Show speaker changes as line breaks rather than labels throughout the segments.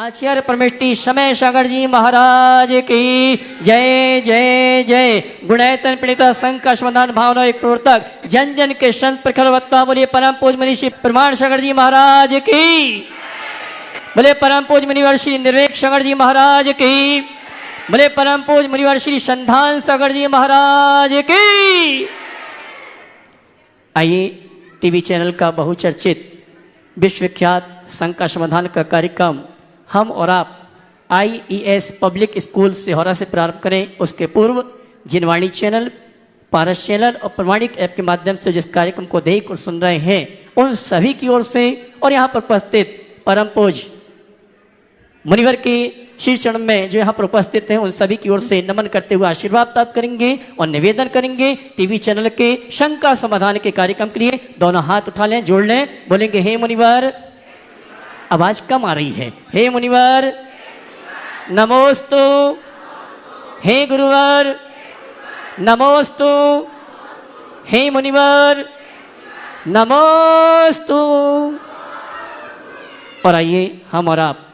आचार्य परमेष्टि समय सागर जी महाराज की जय जय जय। गुणैतन पीड़िता संघ का समाधान भावना एक प्रवर्तक जन जन के संत प्रखरवत्ता बोलिए परम पूज मनीषी प्रमाण सागर जी महाराज की, बोले परम पूज मुनिवर श्री निर्वेक सागर जी महाराज की, बोले परम पूज मुनिवर श्री संधान सागर जी महाराज की। आइए टीवी चैनल का बहुचर्चित विश्वविख्यात संघ का समाधान का कार्यक्रम हम और आप IES पब्लिक स्कूल सिहोरा से प्रारंभ करें। उसके पूर्व जिनवाणी चैनल, पारस चैनल और प्रमाणिक ऐप के माध्यम से जिस कार्यक्रम को देख और सुन रहे हैं उन सभी की ओर से और यहाँ पर उपस्थित परम पूज मुनिवर के श्री चरण में जो यहाँ पर उपस्थित हैं उन सभी की ओर से नमन करते हुए आशीर्वाद प्राप्त करेंगे और निवेदन करेंगे टीवी चैनल के शंका समाधान के कार्यक्रम के लिए दोनों हाथ उठा लें, जोड़ लें, बोलेंगे हे मुनिवर। आवाज कम आ रही है। हे मुनिवर नमोस्तु, हे गुरुवर नमोस्तु, हे मुनिवर नमोस्तु। और आइए हम और आप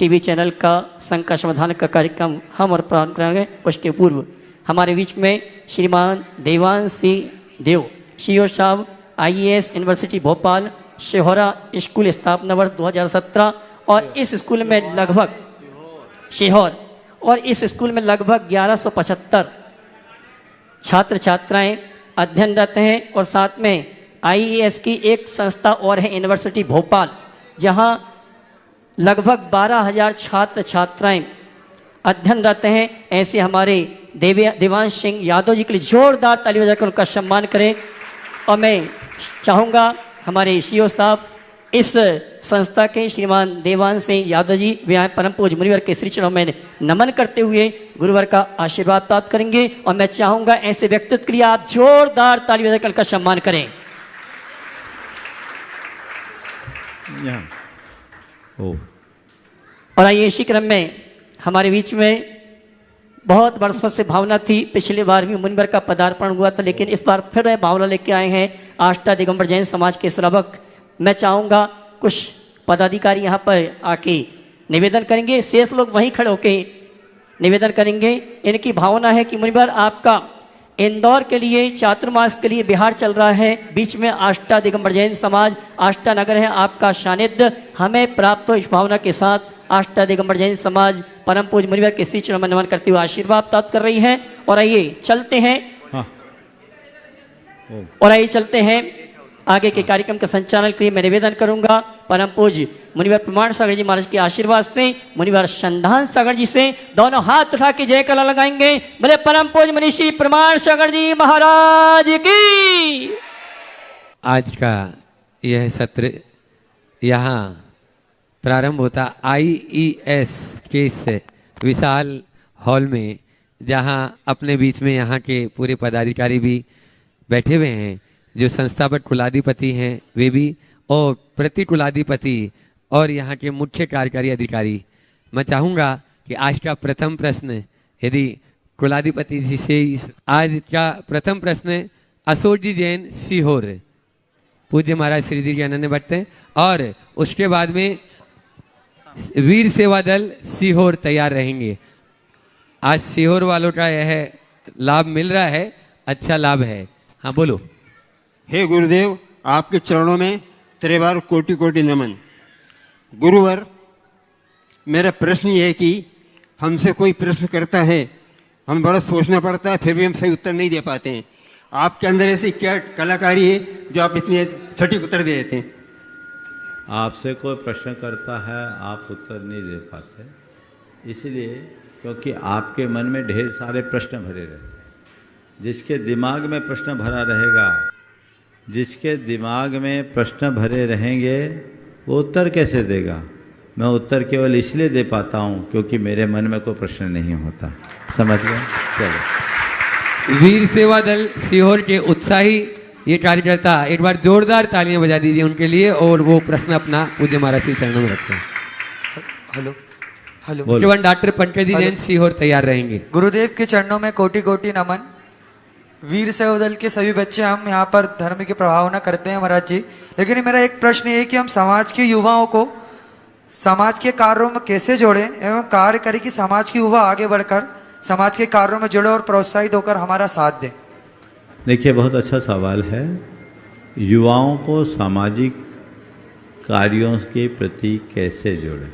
टीवी चैनल का संघ का समाधान का कार्यक्रम हम और प्रारंभ करेंगे। उसके पूर्व हमारे बीच में श्रीमान देवांश सिंह देव CEO साहब IES university Bhopal Sihora school स्थापना वर्ष 2017 और इस स्कूल में लगभग सिहोर और इस स्कूल में लगभग 1175 छात्र छात्राएं अध्ययनरत हैं और साथ में IES की एक संस्था और है यूनिवर्सिटी भोपाल जहां लगभग 12,000 छात्र छात्राएं अध्ययनरत हैं। ऐसे हमारे देवांश सिंह यादव जी के लिए जोरदार ताली बजाकर उनका सम्मान करें। और मैं चाहूँगा हमारे CEO साहब इस संस्था के श्रीमान देवांश सिंह यादव जी वे परम पूज मुनिवर के श्री चरणों में नमन करते हुए गुरुवर का आशीर्वाद प्राप्त करेंगे। और मैं चाहूँगा ऐसे व्यक्तित्व के लिए आप जोरदार ताली बजाकर उनका सम्मान करें। और आइए इसी क्रम में हमारे बीच में बहुत वर्षों से भावना थी, पिछली बार भी मुनिवर का पदार्पण हुआ था लेकिन इस बार फिर वह भावना लेके आए हैं आष्टा दिगंबर जैन समाज के श्रावक। मैं चाहूँगा कुछ पदाधिकारी यहाँ पर आके निवेदन करेंगे, शेष लोग वहीं खड़े होके निवेदन करेंगे। इनकी भावना है कि मुनिवर आपका इंदौर के लिए चातुर्मास के लिए बिहार चल रहा है, बीच में आष्टा दिगंबर जैन समाज आष्टा नगर है, आपका सानिध्य हमें प्राप्त हो। इस भावना के साथ आष्टा दिगंबर जैन समाज परम पूज मुनिवर के श्री चरण में नमन करते हुए आशीर्वाद प्राप्त कर रही है। और आइए चलते हैं और आइए चलते हैं आगे के कार्यक्रम के संचालन के लिए मैं निवेदन करूंगा परम पूज मुनिवर प्रमाण सागर जी महाराज के आशीर्वाद से मुनिवर संधान सागर जी से दोनों हाथ उठा के जय कला लगाएंगे। बोले परम पूज मनीषी प्रमाण सागर जी महाराज की।
आज का यह सत्र यहाँ प्रारंभ होता IES के इस विशाल हॉल में जहाँ अपने बीच में यहाँ के पूरे पदाधिकारी भी बैठे हुए हैं, जो संस्थापक कुलाधिपति हैं वे भी और प्रति कुलाधिपति और यहाँ के मुख्य कार्यकारी अधिकारी। मैं चाहूँगा कि आज का प्रथम प्रश्न यदि कुलाधिपति जी से आज का प्रथम प्रश्न अशोक जी जैन सीहोर पूज्य महाराज श्री जी के अनन्य भक्त हैं और उसके बाद में वीर सेवा दल सीहोर तैयार रहेंगे। आज सीहोर वालों का यह लाभ मिल रहा है, अच्छा लाभ है। हाँ बोलो।
हे गुरुदेव, आपके चरणों में त्रिवार कोटि कोटि नमन। गुरुवर, मेरा प्रश्न ये है कि हमसे कोई प्रश्न करता है, हम बड़ा सोचना पड़ता है, फिर भी हम सही उत्तर नहीं दे पाते हैं। आपके अंदर ऐसी क्या कलाकारी है जो आप इतने सटीक उत्तर दे देते हैं?
आपसे कोई प्रश्न करता है, आप उत्तर नहीं दे पाते, इसलिए क्योंकि आपके मन में ढेर सारे प्रश्न भरे रहते हैं। जिसके दिमाग में प्रश्न भरा रहेगा, जिसके दिमाग में प्रश्न भरे रहेंगे वो उत्तर कैसे देगा? मैं उत्तर केवल इसलिए दे पाता हूँ क्योंकि मेरे मन में कोई प्रश्न नहीं होता। समझ गए? चलो।
वीर सेवा दल सीहोर के उत्साही ये कार्यकर्ता एक बार जोरदार तालियां बजा दीजिए उनके लिए और वो प्रश्न अपना पूज्य महाराज श्री चरणों में रखते हैं।
Hello hello.
केवल डॉक्टर पंकज जी जैन सीहोर तैयार रहेंगे।
गुरुदेव के चरणों में कोटि कोटि नमन। वीर सेवा दल के सभी बच्चे हम यहाँ पर धर्म की प्रभावना करते हैं महाराज जी, लेकिन मेरा एक प्रश्न ये है कि हम समाज के युवाओं को समाज के कार्यों में कैसे जोड़े एवं कार्य करें कि समाज की युवा आगे बढ़कर समाज के कार्यों में जुड़े और प्रोत्साहित होकर हमारा साथ दें।
देखिए, बहुत अच्छा सवाल है। युवाओं को सामाजिक कार्यों के प्रति कैसे जोड़ें,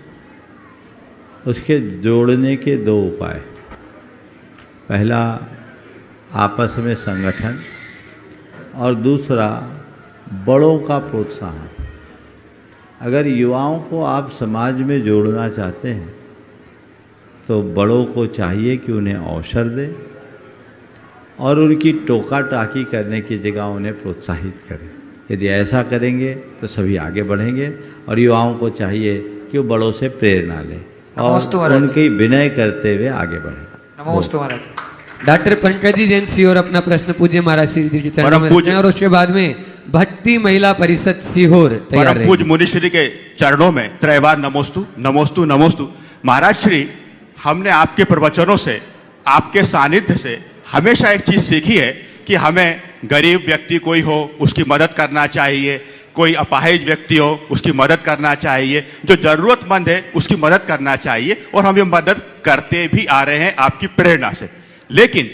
उसके जोड़ने के दो उपाय। पहला, आपस में संगठन, और दूसरा बड़ों का प्रोत्साहन। अगर युवाओं को आप समाज में जोड़ना चाहते हैं तो बड़ों को चाहिए कि उन्हें अवसर दें और उनकी टोका टाकी करने की जगह उन्हें प्रोत्साहित करें। यदि ऐसा करेंगे तो सभी आगे बढ़ेंगे, और युवाओं को चाहिए कि वो बड़ों से प्रेरणा लें और उनकी विनय करते हुए आगे बढ़ें।
नमोस्तु महाराज।
डॉक्टर पंकजी जैन सीहोर अपना प्रश्न पूज्य महाराज श्री जी के चरणों में रखते हैं, और उसके बाद में भक्ति महिला परिषद सीहोर तैयार
परम
रहेगी।
पूज्य मुनिश्री के चरणों में त्रैवार नमोस्तु नमोस्तु नमोस्तु। महाराज श्री, हमने आपके प्रवचनों से, आपके सानिध्य से हमेशा एक चीज सीखी है कि हमें गरीब व्यक्ति कोई हो उसकी मदद करना चाहिए, कोई अपाहिज व्यक्ति हो उसकी मदद करना चाहिए, जो जरूरतमंद है उसकी मदद करना चाहिए, और हम ये मदद करते भी आ रहे हैं आपकी प्रेरणा से। लेकिन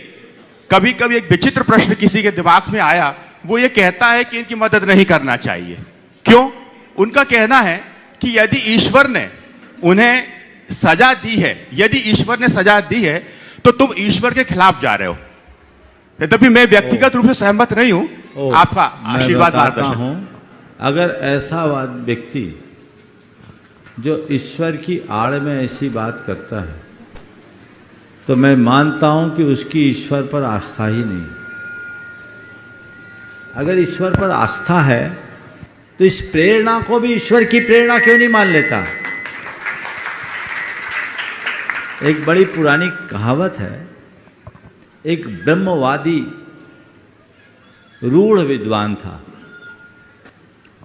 कभी कभी एक विचित्र प्रश्न किसी के दिमाग में आया, वो ये कहता है कि इनकी मदद नहीं करना चाहिए। क्यों? उनका कहना है कि यदि ईश्वर ने उन्हें सजा दी है, यदि ईश्वर ने सजा दी है तो तुम ईश्वर के खिलाफ जा रहे हो। यद्यपि मैं व्यक्तिगत रूप से सहमत नहीं हूं, आपका आशीर्वाद मार्गदर्शन हूं।
अगर ऐसा व्यक्ति जो ईश्वर की आड़ में ऐसी बात करता है तो मैं मानता हूं कि उसकी ईश्वर पर आस्था ही नहीं। अगर ईश्वर पर आस्था है तो इस प्रेरणा को भी ईश्वर की प्रेरणा क्यों नहीं मान लेता? एक बड़ी पुरानी कहावत है, एक ब्रह्मवादी रूढ़ विद्वान था।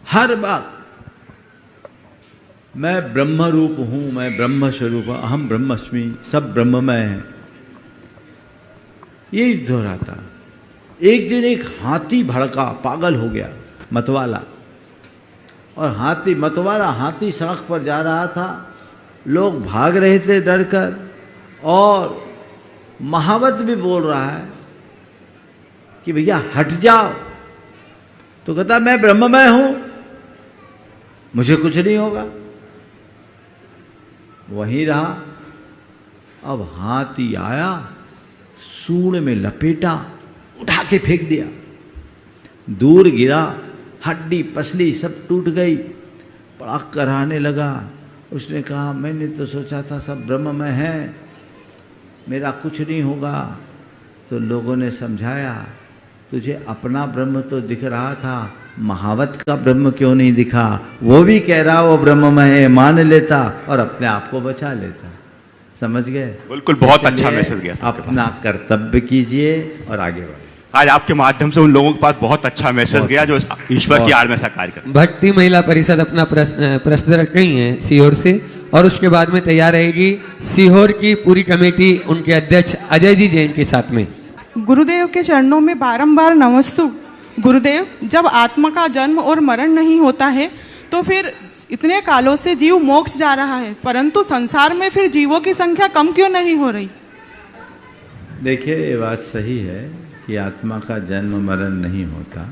हर बात मैं ब्रह्म रूप हूं, मैं ब्रह्म स्वरूप हूं, अहम ब्रह्मस्मि, सब ब्रह्ममय है, यही दोहराता। एक दिन एक हाथी भड़का, पागल हो गया, मतवाला। और मतवाला हाथी सड़क पर जा रहा था, लोग भाग रहे थे डर कर, और महावत भी बोल रहा है कि भैया हट जाओ। तो कहता मैं ब्रह्ममय हूं, मुझे कुछ नहीं होगा। वहीं रहा। अब हाथी आया, सूंड में लपेटा, उठा के फेंक दिया, दूर गिरा, हड्डी पसली सब टूट गई। बड़ा कराहने लगा। उसने कहा मैंने तो सोचा था सब ब्रह्ममय है, मेरा कुछ नहीं होगा। तो लोगों ने समझाया तुझे अपना ब्रह्म तो दिख रहा था, महावत का ब्रह्म क्यों नहीं दिखा? वो भी कह रहा वो ब्रह्ममय है, मान लेता और अपने आप को बचा लेता। समझ गए?
बिल्कुल, बहुत अच्छा मैसेज गया।
अपना कर्तव्य कीजिए और आगे बढ़िए।
आज आपके माध्यम से उन लोगों के पास बहुत अच्छा मैसेज गया जो ईश्वर की आड़ में ऐसा कार्य कर।
भक्ति महिला परिषद अपना प्रश्न रख रही है सीहोर से, और उसके बाद में तैयार रहेगी सीहोर की पूरी कमेटी उनके अध्यक्ष अजय जी जैन के साथ में।
गुरुदेव के चरणों में बारंबार नमस्तु। गुरुदेव, जब आत्मा का जन्म और मरण नहीं होता है तो फिर इतने कालों से जीव मोक्ष जा रहा है, परंतु संसार में फिर जीवों की संख्या कम क्यों नहीं हो रही?
देखिए, ये बात सही है कि आत्मा का जन्म मरण नहीं होता,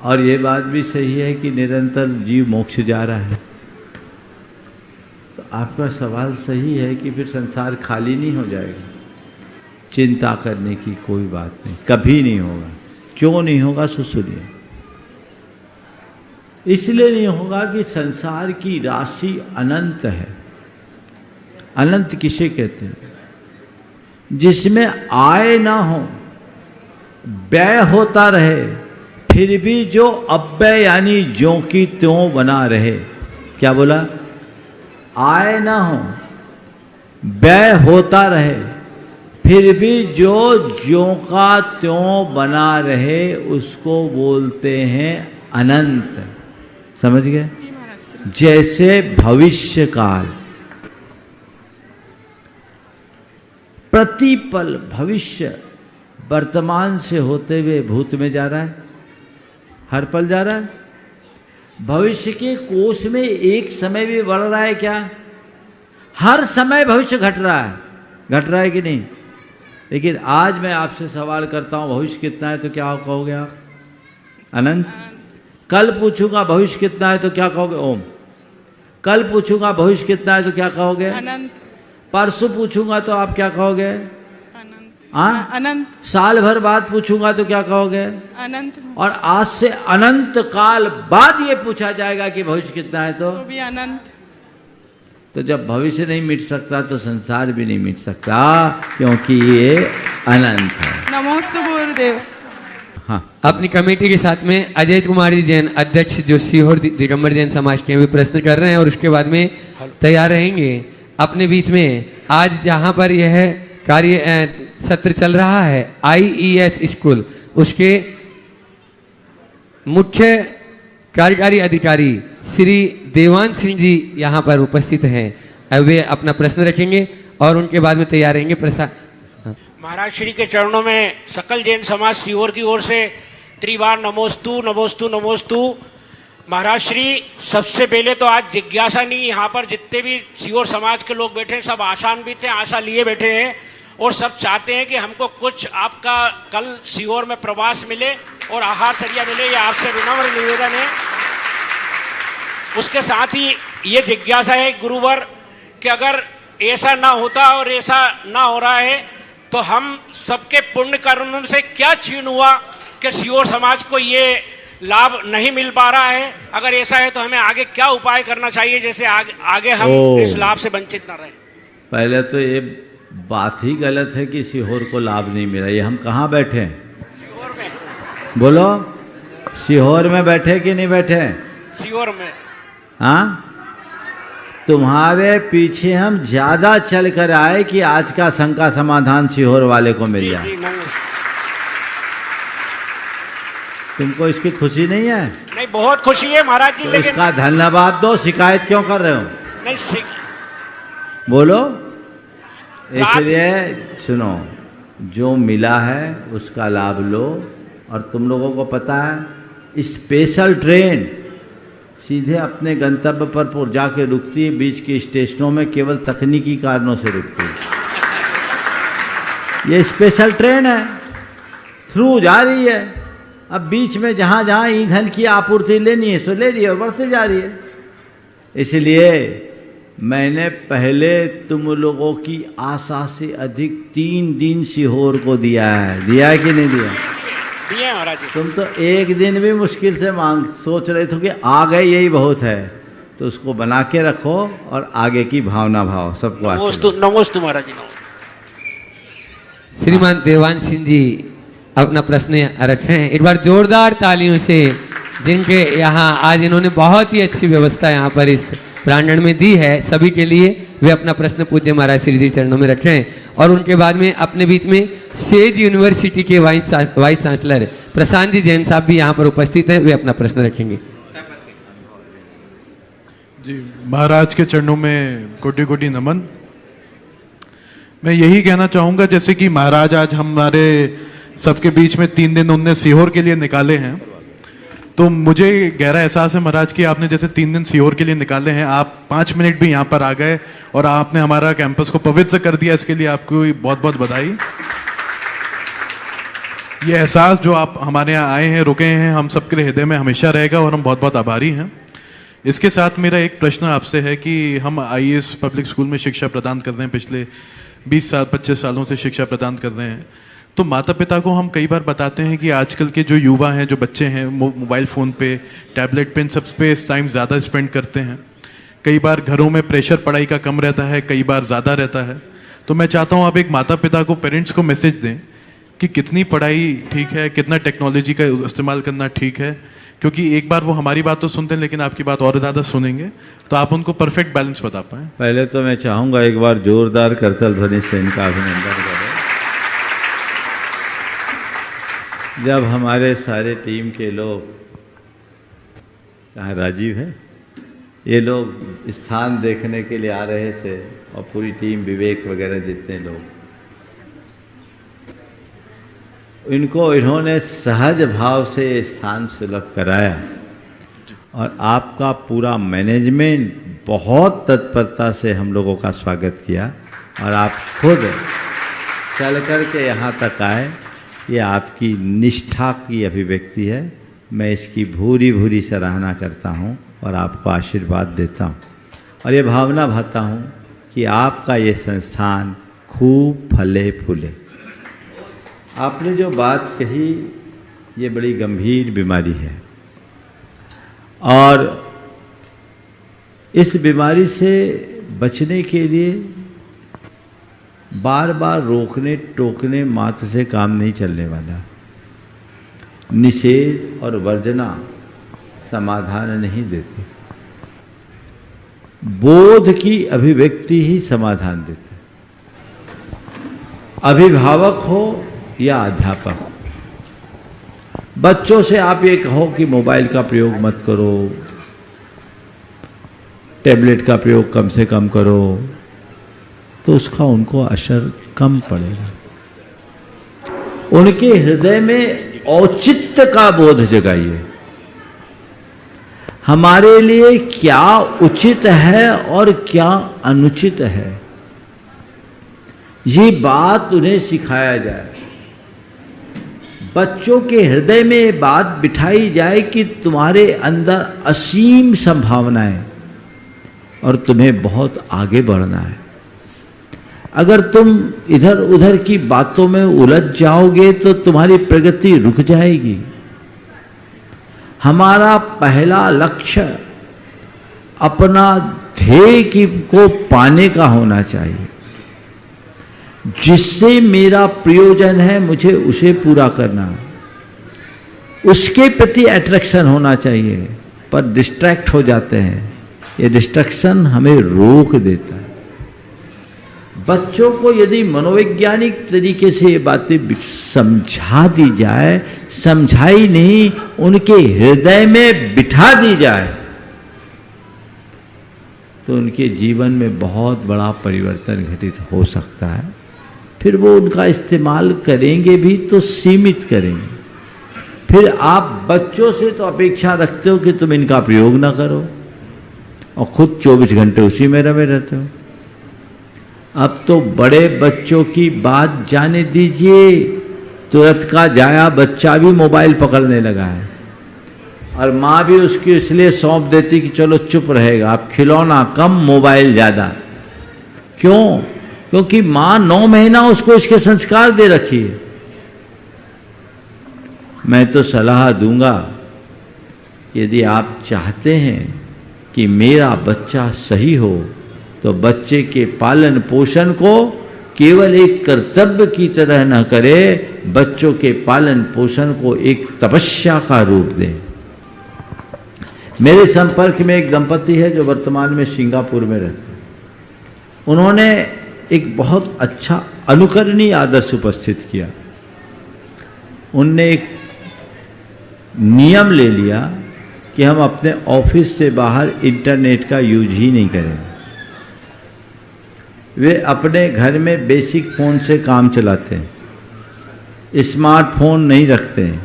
और ये बात भी सही है कि निरंतर जीव मोक्ष जा रहा है। तो आपका सवाल सही है कि फिर संसार खाली नहीं हो जाएगा। चिंता करने की कोई बात नहीं, कभी नहीं होगा। क्यों नहीं होगा सुनिए। इसलिए नहीं होगा कि संसार की राशि अनंत है। अनंत किसे कहते हैं? जिसमें आय ना हो, व्यय होता रहे, फिर भी जो अव्यय यानी ज्यों की त्यों बना रहे। क्या बोला? आय ना हो, व्यय होता रहे, फिर भी जो ज्यों का त्यों बना रहे उसको बोलते हैं अनंत। समझ गए? जैसे भविष्य काल, प्रतिपल भविष्य वर्तमान से होते हुए भूत में जा रहा है, हर पल जा रहा है। भविष्य के कोष में एक समय भी बढ़ रहा है क्या? हर समय भविष्य घट रहा है कि नहीं? लेकिन आज मैं आपसे सवाल करता हूं भविष्य कितना है तो क्या कहोगे आप? अनंत। कल पूछूंगा भविष्य कितना है तो क्या कहोगे? ओम। कल पूछूंगा भविष्य कितना है तो क्या कहोगे?
अनंत।
परसों पूछूंगा तो आप क्या कहोगे?
अनंत।
हाँ,
अनंत।
साल भर बाद पूछूंगा तो क्या कहोगे?
अनंत।
और आज से अनंत काल बाद ये पूछा जाएगा कि भविष्य कितना है तो
भी अनंत।
तो जब भविष्य नहीं मिट सकता तो संसार भी नहीं मिट सकता, क्योंकि ये अनंत है।
नमोस्तु गुरुदेव।
हाँ,
अपनी कमेटी के साथ में अजय कुमार जी जैन अध्यक्ष जो सीहोर दिगंबर जैन समाज के भी प्रश्न कर रहे हैं और उसके बाद में तैयार रहेंगे अपने बीच में। आज जहां पर यह कार्य सत्र चल रहा है IES स्कूल, उसके मुख्य कार्यकारी अधिकारी श्री देवांश सिंह जी यहाँ पर उपस्थित हैं। वे अपना प्रश्न रखेंगे और उनके बाद में तैयार रहेंगे प्रसाद।
महाराज श्री के चरणों में सकल जैन समाज सीहोर की ओर से त्रिवार नमोस्तु नमोस्तु नमोस्तु। महाराज श्री, सबसे पहले तो आज जिज्ञासा नहीं, यहाँ पर जितने भी सीहोर समाज के लोग बैठे हैं सब आशान्वित हैं, आशा लिए बैठे हैं और सब चाहते हैं कि हमको कुछ आपका कल सीहोर में प्रवास मिले और आहार चर्या मिले। ये आपसे विनम्र निवेदन है। उसके साथ ही ये जिज्ञासा है गुरुवर कि अगर ऐसा ना होता और ऐसा ना हो रहा है तो हम सबके पुण्य कर्म से क्या क्षीण हुआ कि सीहोर समाज को ये लाभ नहीं मिल पा रहा है? अगर ऐसा है तो हमें आगे क्या उपाय करना चाहिए जैसे आगे हम इस लाभ से वंचित ना रहे?
पहले तो ये बात ही गलत है कि सीहोर को लाभ नहीं मिला। ये हम कहाँ बैठे हैं?
सीहोर में।
बोलो, सीहोर में बैठे कि नहीं बैठे?
सीहोर में।
हाँ, तुम्हारे पीछे हम ज्यादा चल कर आए कि आज का शंका समाधान सीहोर वाले को मिल जाए। तुमको इसकी खुशी नहीं है?
नहीं, बहुत खुशी है महाराज जी।
तो
लेकिन
इसका धन्यवाद दो, शिकायत क्यों कर रहे हो?
नहीं,
बोलो। इसलिए सुनो, जो मिला है उसका लाभ लो। और तुम लोगों को पता है स्पेशल ट्रेन सीधे अपने गंतव्य पर जाके रुकती है, बीच के स्टेशनों में केवल तकनीकी कारणों से रुकती है। ये स्पेशल ट्रेन है, थ्रू जा रही है। अब बीच में जहाँ जहाँ ईंधन की आपूर्ति लेनी है सो ले रही है और बढ़ते जा रही है। इसलिए मैंने पहले तुम लोगों की आशा से अधिक 3 दिन सीहोर को दिया है कि नहीं दिया?
दिए महाराज जी।
तुम तो एक दिन भी मुश्किल से सोच रहे थे कि आ गए यही बहुत है, तो उसको बना के रखो और आगे की भावना भाव सबको
नमोस्तु महाराज जी।
श्रीमान देवांश सिंह जी अपना प्रश्न रखे हैं। एक बार जोरदार तालियों से, जिनके यहाँ आज इन्होंने बहुत ही अच्छी व्यवस्था यहाँ पर इस प्रांगण में दी है सभी के लिए, वे अपना प्रश्न पूज्य महाराज श्री जी चरणों में रखें। और उनके बाद में अपने बीच में सेज यूनिवर्सिटी के वाइस चांसलर प्रशांत जी जैन साहब भी यहाँ पर उपस्थित हैं, वे अपना प्रश्न रखेंगे।
जी, महाराज के चरणों में कोटि कोटि नमन। मैं यही कहना चाहूँगा, जैसे कि महाराज आज हमारे सबके बीच में 3 दिन उनने सीहोर के लिए निकाले हैं, तो मुझे गहरा एहसास है महाराज कि आपने जैसे 3 दिन सीहोर के लिए निकाले हैं, आप 5 मिनट भी यहाँ पर आ गए और आपने हमारा कैंपस को पवित्र कर दिया। इसके लिए आपको बहुत बहुत बधाई। ये एहसास जो आप हमारे यहाँ आए हैं, रुके हैं, हम सबके हृदय में हमेशा रहेगा और हम बहुत बहुत आभारी हैं। इसके साथ मेरा एक प्रश्न आपसे है कि हम IAS पब्लिक स्कूल में शिक्षा प्रदान कर रहे हैं, पिछले 20-25 सालों से शिक्षा प्रदान कर रहे हैं। तो माता पिता को हम कई बार बताते हैं कि आजकल के जो युवा हैं, जो बच्चे हैं, मोबाइल फ़ोन पे, टैबलेट पे, इन सब पे टाइम ज़्यादा स्पेंड करते हैं। कई बार घरों में प्रेशर पढ़ाई का कम रहता है, कई बार ज़्यादा रहता है। तो मैं चाहता हूँ आप एक माता पिता को, पेरेंट्स को मैसेज दें कि कितनी पढ़ाई ठीक है, कितना टेक्नोलॉजी का इस्तेमाल करना ठीक है, क्योंकि एक बार वो हमारी बात तो सुनते हैं लेकिन आपकी बात और ज़्यादा सुनेंगे, तो आप उनको परफेक्ट बैलेंस बता पाएँ।
पहले तो मैं चाहूँगा एक बार जोरदार करतल ध्वनि से इनका अभिनंदन करें। जब हमारे सारे टीम के लोग, कहाँ राजीव है, ये लोग स्थान देखने के लिए आ रहे थे और पूरी टीम, विवेक वगैरह जितने लोग, इनको इन्होंने सहज भाव से स्थान सुलभ कराया। और आपका पूरा मैनेजमेंट बहुत तत्परता से हम लोगों का स्वागत किया और आप खुद चल कर के यहाँ तक आए। ये आपकी निष्ठा की अभिव्यक्ति है। मैं इसकी भूरी भूरी सराहना करता हूँ और आपको आशीर्वाद देता हूँ और ये भावना भाता हूँ कि आपका ये संस्थान खूब फले फूले। आपने जो बात कही ये बड़ी गंभीर बीमारी है और इस बीमारी से बचने के लिए बार बार रोकने टोकने मात्र से काम नहीं चलने वाला। निषेध और वर्जना समाधान नहीं देते, बोध की अभिव्यक्ति ही समाधान देते। अभिभावक हो या अध्यापक, बच्चों से आप ये कहो कि मोबाइल का प्रयोग मत करो, टैबलेट का प्रयोग कम से कम करो, तो उसका उनको असर कम पड़ेगा। उनके हृदय में औचित्य का बोध जगाइए। हमारे लिए क्या उचित है और क्या अनुचित है, ये बात उन्हें सिखाया जाए। बच्चों के हृदय में ये बात बिठाई जाए कि तुम्हारे अंदर असीम संभावनाएं और तुम्हें बहुत आगे बढ़ना है। अगर तुम इधर उधर की बातों में उलझ जाओगे तो तुम्हारी प्रगति रुक जाएगी। हमारा पहला लक्ष्य अपना ध्येय को पाने का होना चाहिए। जिससे मेरा प्रयोजन है मुझे उसे पूरा करना, उसके प्रति अट्रैक्शन होना चाहिए। पर डिस्ट्रैक्ट हो जाते हैं, ये डिस्ट्रैक्शन हमें रोक देता है। बच्चों को यदि मनोवैज्ञानिक तरीके से ये बातें समझा दी जाए, समझाई नहीं उनके हृदय में बिठा दी जाए, तो उनके जीवन में बहुत बड़ा परिवर्तन घटित हो सकता है। फिर वो उनका इस्तेमाल करेंगे भी तो सीमित करेंगे। फिर आप बच्चों से तो अपेक्षा रखते हो कि तुम इनका प्रयोग ना करो और खुद 24 घंटे उसी में रमे रहते हो। अब तो बड़े बच्चों की बात जाने दीजिए, तुरंत का जाया बच्चा भी मोबाइल पकड़ने लगा है और माँ भी उसकी इसलिए सौंप देती कि चलो चुप रहेगा, अब खिलौना कम मोबाइल ज़्यादा। क्यों? क्योंकि माँ 9 महीना उसको इसके संस्कार दे रखी है। मैं तो सलाह दूंगा, यदि आप चाहते हैं कि मेरा बच्चा सही हो तो बच्चे के पालन पोषण को केवल एक कर्तव्य की तरह न करे, बच्चों के पालन पोषण को एक तपस्या का रूप दें। मेरे संपर्क में एक दंपति है जो वर्तमान में सिंगापुर में रहते हैं। उन्होंने एक बहुत अच्छा अनुकरणीय आदर्श उपस्थित किया। उनने एक नियम ले लिया कि हम अपने ऑफिस से बाहर इंटरनेट का यूज ही नहीं करेंगे। वे अपने घर में बेसिक फ़ोन से काम चलाते हैं, स्मार्टफोन नहीं रखते हैं।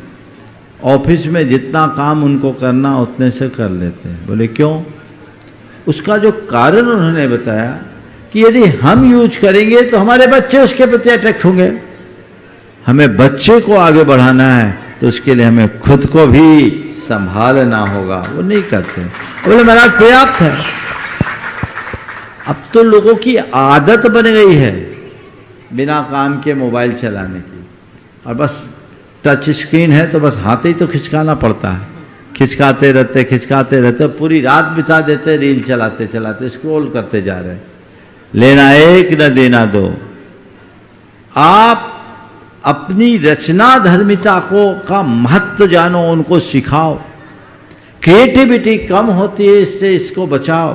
ऑफिस में जितना काम उनको करना उतने से कर लेते हैं। बोले क्यों? उसका जो कारण उन्होंने बताया कि यदि हम यूज करेंगे तो हमारे बच्चे उसके प्रति अट्रैक्ट होंगे। हमें बच्चे को आगे बढ़ाना है तो उसके लिए हमें खुद को भी संभालना होगा। वो नहीं करते। बोले महाराज पर्याप्त है। अब तो लोगों की आदत बन गई है बिना काम के मोबाइल चलाने की, और बस टच स्क्रीन है तो बस हाथ ही तो खिंचकाना पड़ता है। खिंचकाते रहते पूरी रात बिता देते, रील चलाते चलाते स्क्रॉल करते जा रहे। लेना एक न देना दो। आप अपनी रचना धर्मिता का महत्व जानो, उनको सिखाओ। क्रिएटिविटी कम होती है, इससे इसको बचाओ,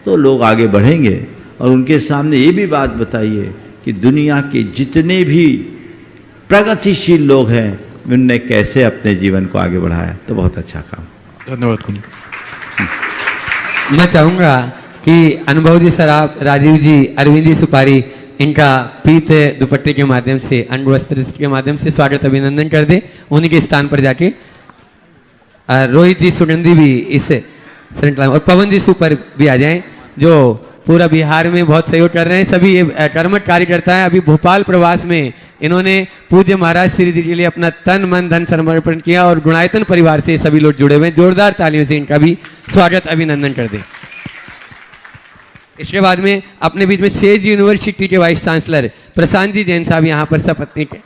तो लोग आगे बढ़ेंगे। और उनके सामने ये भी बात बताइए कि दुनिया के जितने भी प्रगतिशील लोग हैं उनने कैसे अपने जीवन को आगे बढ़ाया। तो बहुत अच्छा काम।
धन्यवाद कुंज।
मैं चाहूँगा कि अनुभव जी सर, आप राजीव जी, अरविंद जी सुपारी, इनका पीत दुपट्टे के माध्यम से, अंग वस्त्र के माध्यम से स्वागत अभिनंदन कर दे। उन्हीं के स्थान पर जाके रोहित जी सुगंधी भी इस श्रृंखला में, और पवन जी सुपर भी आ जाएं, जो पूरा बिहार में बहुत सहयोग कर रहे हैं। सभी ये कर्मठ कार्यकर्ता हैं। अभी भोपाल प्रवास में इन्होंने पूज्य महाराज श्री जी के लिए अपना तन मन धन समर्पण किया, और गुणायतन परिवार से सभी लोग जुड़े हुए हैं। जोरदार तालियों से इनका भी स्वागत अभिनंदन कर दें। इसके बाद में अपने बीच में सेज यूनिवर्सिटी के वाइस चांसलर प्रशांत जी जैन साहब यहाँ पर सपत्नी के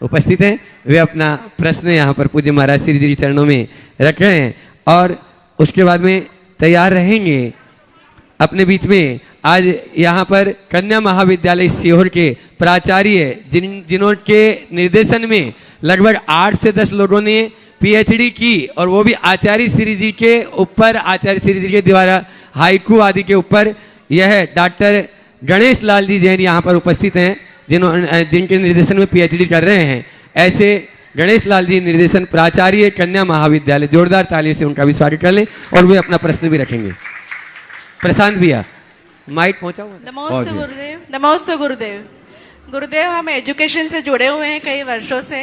उपस्थित हैं। वे अपना प्रश्न यहाँ पर पूज्य महाराज श्री जी चरणों में रख रहे हैं, और उसके बाद में तैयार रहेंगे अपने बीच में आज यहाँ पर कन्या महाविद्यालय सीहोर के प्राचार्य जिन्होंने निर्देशन में लगभग 8 से 10 लोगों ने पीएचडी की, और वो भी आचार्य श्री जी के ऊपर, आचार्य श्री जी के द्वारा हाइकू आदि के ऊपर। यह डॉक्टर गणेश लाल जी जैन यहाँ पर उपस्थित हैं, जिनके निर्देशन में पीएचडी कर रहे हैं। ऐसे गणेश लाल जी निर्देशन प्राचार्य कन्या महाविद्यालय, जोरदार तालियों से उनका भी स्वागत कर लें, और वे अपना प्रश्न भी रखेंगे। प्रशांत भैया माइक पहुंचा हुआ।
नमस्ते गुरुदेव। नमस्ते गुरुदेव। गुरुदेव, हम एजुकेशन से जुड़े हुए हैं कई वर्षों से।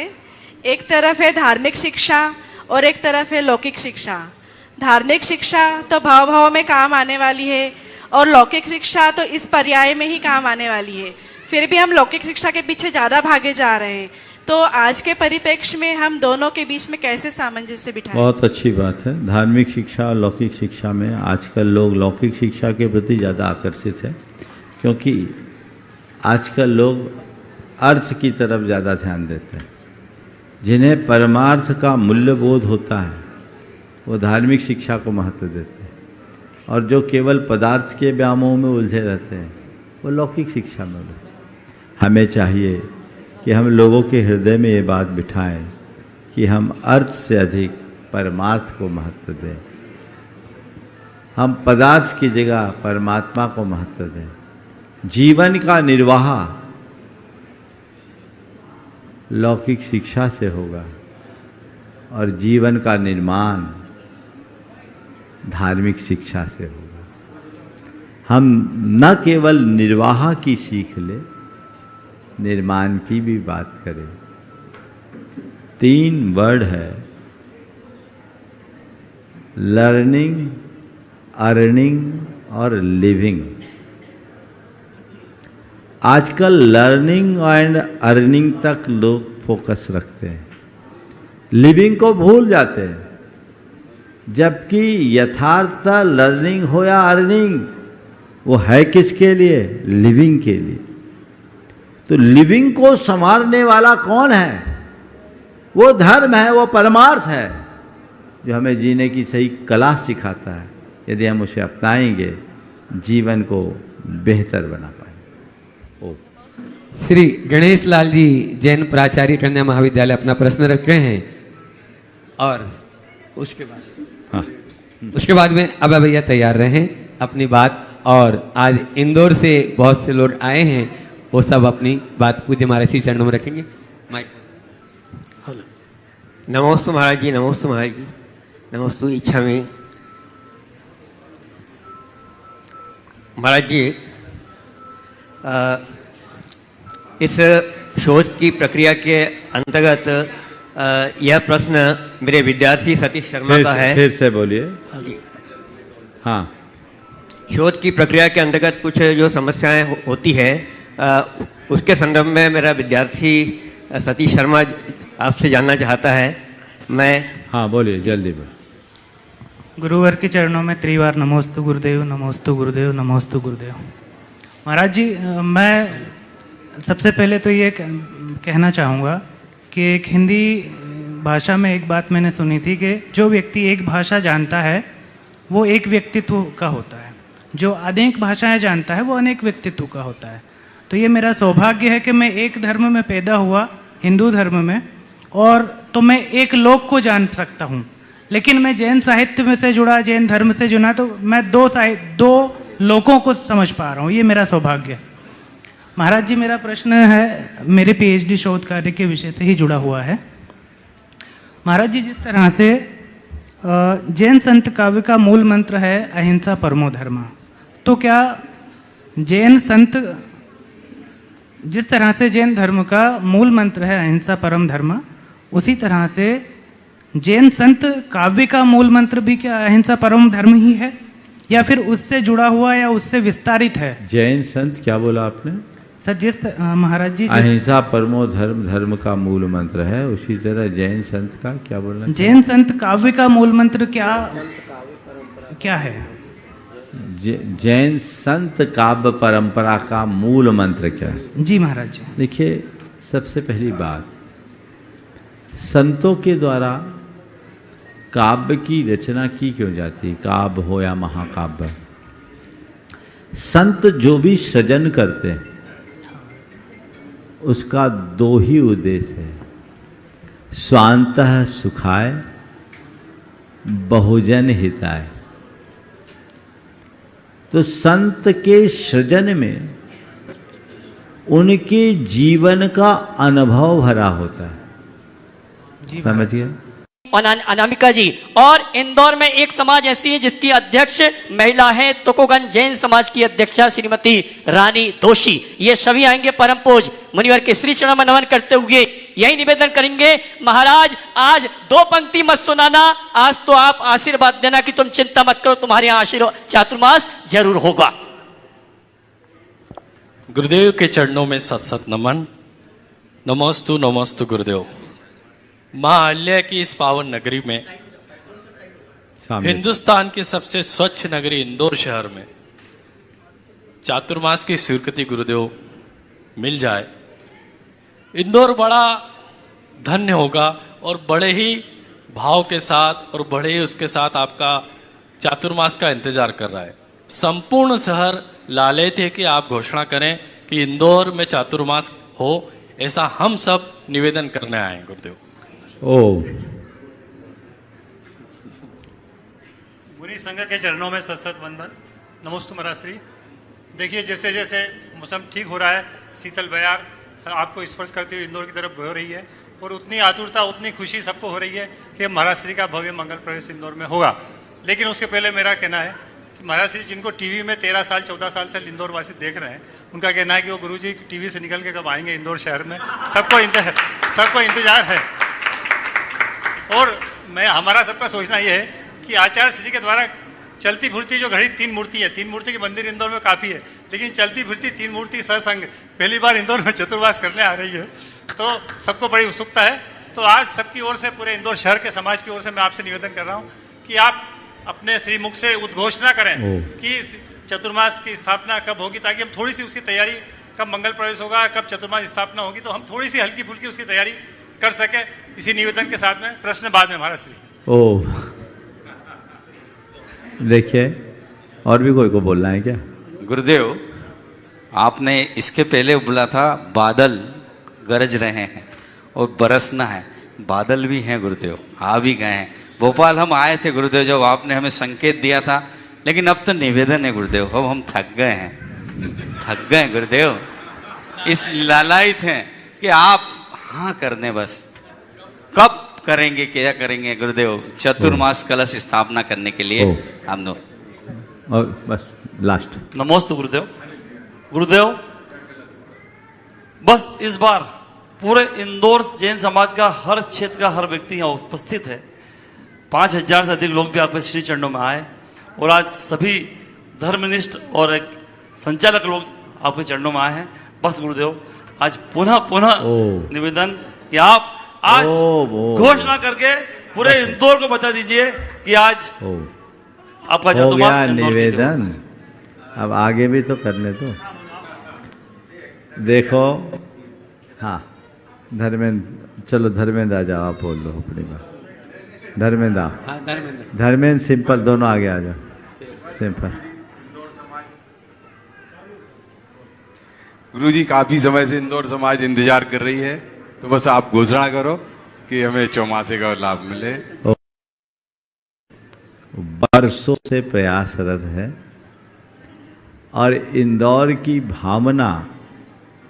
एक तरफ है धार्मिक शिक्षा और एक तरफ है लौकिक शिक्षा। धार्मिक शिक्षा तो भाव भाव में काम आने वाली है, और लौकिक शिक्षा तो इस पर्याय में ही काम आने वाली है। फिर भी हम लौकिक शिक्षा के पीछे ज़्यादा भागे जा रहे हैं, तो आज के परिप्रेक्ष्य में हम दोनों के बीच में कैसे सामंजस्य बिठाएं?
बहुत अच्छी बात है। धार्मिक शिक्षा और लौकिक शिक्षा में आजकल लोग लौकिक शिक्षा के प्रति ज़्यादा आकर्षित है, क्योंकि आजकल लोग अर्थ की तरफ ज़्यादा ध्यान देते हैं। जिन्हें परमार्थ का मूल्यबोध होता है वो धार्मिक शिक्षा को महत्व देते हैं, और जो केवल पदार्थ के व्यामोह में उलझे रहते हैं वो लौकिक शिक्षा में उलझे। हमें चाहिए कि हम लोगों के हृदय में ये बात बिठाएं कि हम अर्थ से अधिक परमार्थ को महत्व दें, हम पदार्थ की जगह परमात्मा को महत्व दें। जीवन का निर्वाह लौकिक शिक्षा से होगा, और जीवन का निर्माण धार्मिक शिक्षा से होगा। हम न केवल निर्वाह की सीख ले, निर्माण की भी बात करें। 3 वर्ड है, लर्निंग, अर्निंग और लिविंग। आजकल लर्निंग एंड अर्निंग तक लोग फोकस रखते हैं, लिविंग को भूल जाते हैं। जबकि यथार्थ लर्निंग हो या अर्निंग, वो है किसके लिए? लिविंग के लिए। तो लिविंग को संवारने वाला कौन है? वो धर्म है, वो परमार्थ है, जो हमें जीने की सही कला सिखाता है। यदि हम उसे अपनाएंगे, जीवन को बेहतर बना पाएंगे।
श्री गणेश लाल जी जैन प्राचार्य कन्या महाविद्यालय अपना प्रश्न रख रहे हैं, और उसके बाद में अब भैया तैयार रहें अपनी बात। और आज इंदौर से बहुत से लोग आए हैं, वो सब अपनी बात पूज्य महाराज श्री चरणों में रखेंगे।
नमोस्तु महाराज जी, नमोस्तु महाराज जी, नमोस्तु इच्छा में। महाराज जी, इस शोध की प्रक्रिया के अंतर्गत यह प्रश्न मेरे विद्यार्थी सतीश शर्मा का है।
फिर से बोलिए।
हाँ जी।
हाँ।
शोध की प्रक्रिया के अंतर्गत कुछ जो समस्याएं होती है, उसके संदर्भ में मेरा विद्यार्थी सतीश शर्मा आपसे जानना चाहता है। मैं
हाँ बोलिए, जल्दी बोलिए।
गुरुवर के चरणों में त्रिवार नमोस्तु गुरुदेव, नमोस्तु गुरुदेव, नमोस्तु गुरुदेव। महाराज जी, मैं सबसे पहले तो ये कहना चाहूँगा कि एक हिंदी भाषा में एक बात मैंने सुनी थी कि जो व्यक्ति एक भाषा जानता है वो एक व्यक्तित्व का होता है, जो अनेक भाषाएं जानता है वो अनेक व्यक्तित्व का होता है। तो ये मेरा सौभाग्य है कि मैं एक धर्म में पैदा हुआ, हिंदू धर्म में, और तो मैं एक लोक को जान सकता हूँ। लेकिन मैं जैन साहित्य में से जुड़ा, जैन धर्म से जुड़ा, तो मैं दो लोकों को समझ पा रहा हूँ। ये मेरा सौभाग्य है। महाराज जी, मेरा प्रश्न है, मेरे पीएचडी शोध कार्य के विषय से ही जुड़ा हुआ है। महाराज जी, जिस तरह से जैन संत काव्य का मूल मंत्र है अहिंसा परमो धर्म, तो क्या जैन संत, जिस तरह से जैन धर्म का मूल मंत्र है अहिंसा परम धर्म, उसी तरह से जैन संत काव्य का मूल मंत्र भी क्या अहिंसा परम धर्म ही है, या फिर उससे जुड़ा हुआ या उससे विस्तारित है?
जैन संत क्या बोला आपने?
सर जिस महाराज जी
अहिंसा परमो धर्म, धर्म का मूल मंत्र है, उसी तरह जैन संत का क्या बोलना?
जैन संत काव्य का मूल मंत्र क्या है?
जैन संत काव्य परंपरा का मूल मंत्र क्या है?
जी महाराज जी।
देखिए, सबसे पहली बात, संतों के द्वारा काव्य की रचना की क्यों जाती है, काव्य हो या महाकाव्य? संत जो भी सृजन करते हैं उसका दो ही उद्देश्य है, स्वांतः सुखाय बहुजन हिताय। तो संत के सृजन में उनके जीवन का अनुभव भरा होता है, समझिए।
अनामिका जी, और इंदौर में एक समाज ऐसी है जिसकी अध्यक्ष महिला है, तुकोगंज जैन समाज की अध्यक्षा श्रीमती रानी दोषी। ये सभी आएंगे परम पूज मुनिवर के श्री चरण में नमन करते हुए यही निवेदन करेंगे, महाराज आज 2 पंक्ति मत सुनाना, आज तो आप आशीर्वाद देना कि तुम चिंता मत करो, तुम्हारे यहाँ आशीर्वाद चातुर्मास जरूर होगा।
गुरुदेव के चरणों में सत सत नमन। नमोस्तु नमोस्तु गुरुदेव। माँ अल्य की इस पावन नगरी में, हिंदुस्तान की सबसे स्वच्छ नगरी इंदौर शहर में चातुर्मास की स्वीकृति गुरुदेव मिल जाए, इंदौर बड़ा धन्य होगा और बड़े ही भाव के साथ और बड़े ही उसके साथ आपका चातुर्मास का इंतजार कर रहा है। संपूर्ण शहर लालयित है कि आप घोषणा करें कि इंदौर में चातुर्मास हो, ऐसा हम सब निवेदन करने आए हैं गुरुदेव।
मुनि संघ के चरणों में सत सत वंदन। नमोस्तु महाराज। देखिए, जैसे जैसे मौसम ठीक हो रहा है, शीतल बयार आपको स्पर्श करते हुए इंदौर की तरफ हो रही है, और उतनी आतुरता, उतनी खुशी सबको हो रही है कि महाराज श्री का भव्य मंगल प्रवेश इंदौर में होगा। लेकिन उसके पहले मेरा कहना है कि महाराज श्री जिनको टीवी में 13 साल 14 साल से इंदौर वासी देख रहे हैं, उनका कहना है कि वो गुरुजी टीवी से निकल के कब आएंगे इंदौर शहर में, सबको इंतजार है। और हमारा सबका सोचना ये है कि आचार्य श्री के द्वारा चलती फिरती जो घड़ी 3 मूर्ति है, 3 मूर्ति की मंदिर इंदौर में काफ़ी है, लेकिन चलती फिरती 3 मूर्ति सत्संग पहली बार इंदौर में चतुर्मास करने आ रही है, तो सबको बड़ी उत्सुकता है। तो आज सबकी ओर से, पूरे इंदौर शहर के समाज की ओर से मैं आपसे निवेदन कर रहा हूँ कि आप अपने श्री मुख से उद्घोषणा करें कि चतुर्मास की स्थापना कब होगी, ताकि हम थोड़ी सी उसकी तैयारी, कब मंगल प्रवेश होगा, कब चतुर्मास स्थापना होगी, तो हम थोड़ी सी हल्की फुल्की उसकी तैयारी कर सके। इसी निवेदन के साथ में प्रश्न बाद में महाराज श्री।
देखिए, और भी कोई को बोलना है क्या?
गुरुदेव, आपने इसके पहले बोला था बादल गरज रहे हैं और बरसना है, बादल भी हैं गुरुदेव, आ भी गए हैं। भोपाल हम आए थे गुरुदेव जब आपने हमें संकेत दिया था, लेकिन अब तो निवेदन है गुरुदेव, अब हम थक गए गुरुदेव, इस लालायित हैं कि आप हाँ कर दें बस। कब करेंगे, क्या करेंगे गुरुदेव चतुर्मास कलश स्थापना करने के लिए हम लोग?
और बस लास्ट।
नमोस्तु गुरुदेव। गुरुदेव, बस इस बार पूरे इंदौर जैन समाज का हर क्षेत्र का हर व्यक्ति यहाँ उपस्थित है। 5000 से अधिक लोग भी आपके श्री चरणों में आए, और आज सभी धर्मनिष्ठ और एक संचालक लोग आपके चरणों में आए हैं। बस गुरुदेव, आज पुनः निवेदन कि आप आज घोषणा करके पूरे इंदौर को बता दीजिए कि आज आपका
चतुर्मास निवेदन। अब आगे भी तो करने दो। देखो, हाँ धर्मेंद्र, चलो धर्मेंद्र आ जाओ, आप बोल लो अपनी बात। धर्मेंद्र सिंपल, दोनों आगे आ जाओ। सिंपल।
गुरुजी, काफी समय से इंदौर समाज इंतजार कर रही है, तो बस आप घोषणा करो कि हमें चौमासे का लाभ मिले।
बरसों से प्रयासरत है, और इंदौर की भावना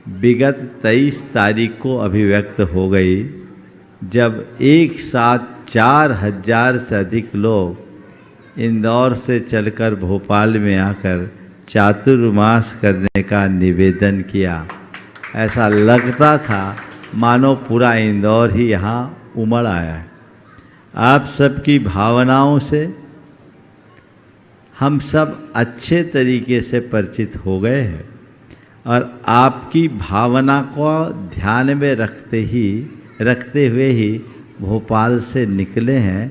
विगत 23 तारीख को अभिव्यक्त हो गई, जब एक साथ 4000 से अधिक लोग इंदौर से चलकर भोपाल में आकर चातुर्मास करने का निवेदन किया। ऐसा लगता था मानो पूरा इंदौर ही यहाँ उमड़ आया है। आप सबकी भावनाओं से हम सब अच्छे तरीके से परिचित हो गए हैं और आपकी भावना को ध्यान में रखते हुए ही भोपाल से निकले हैं।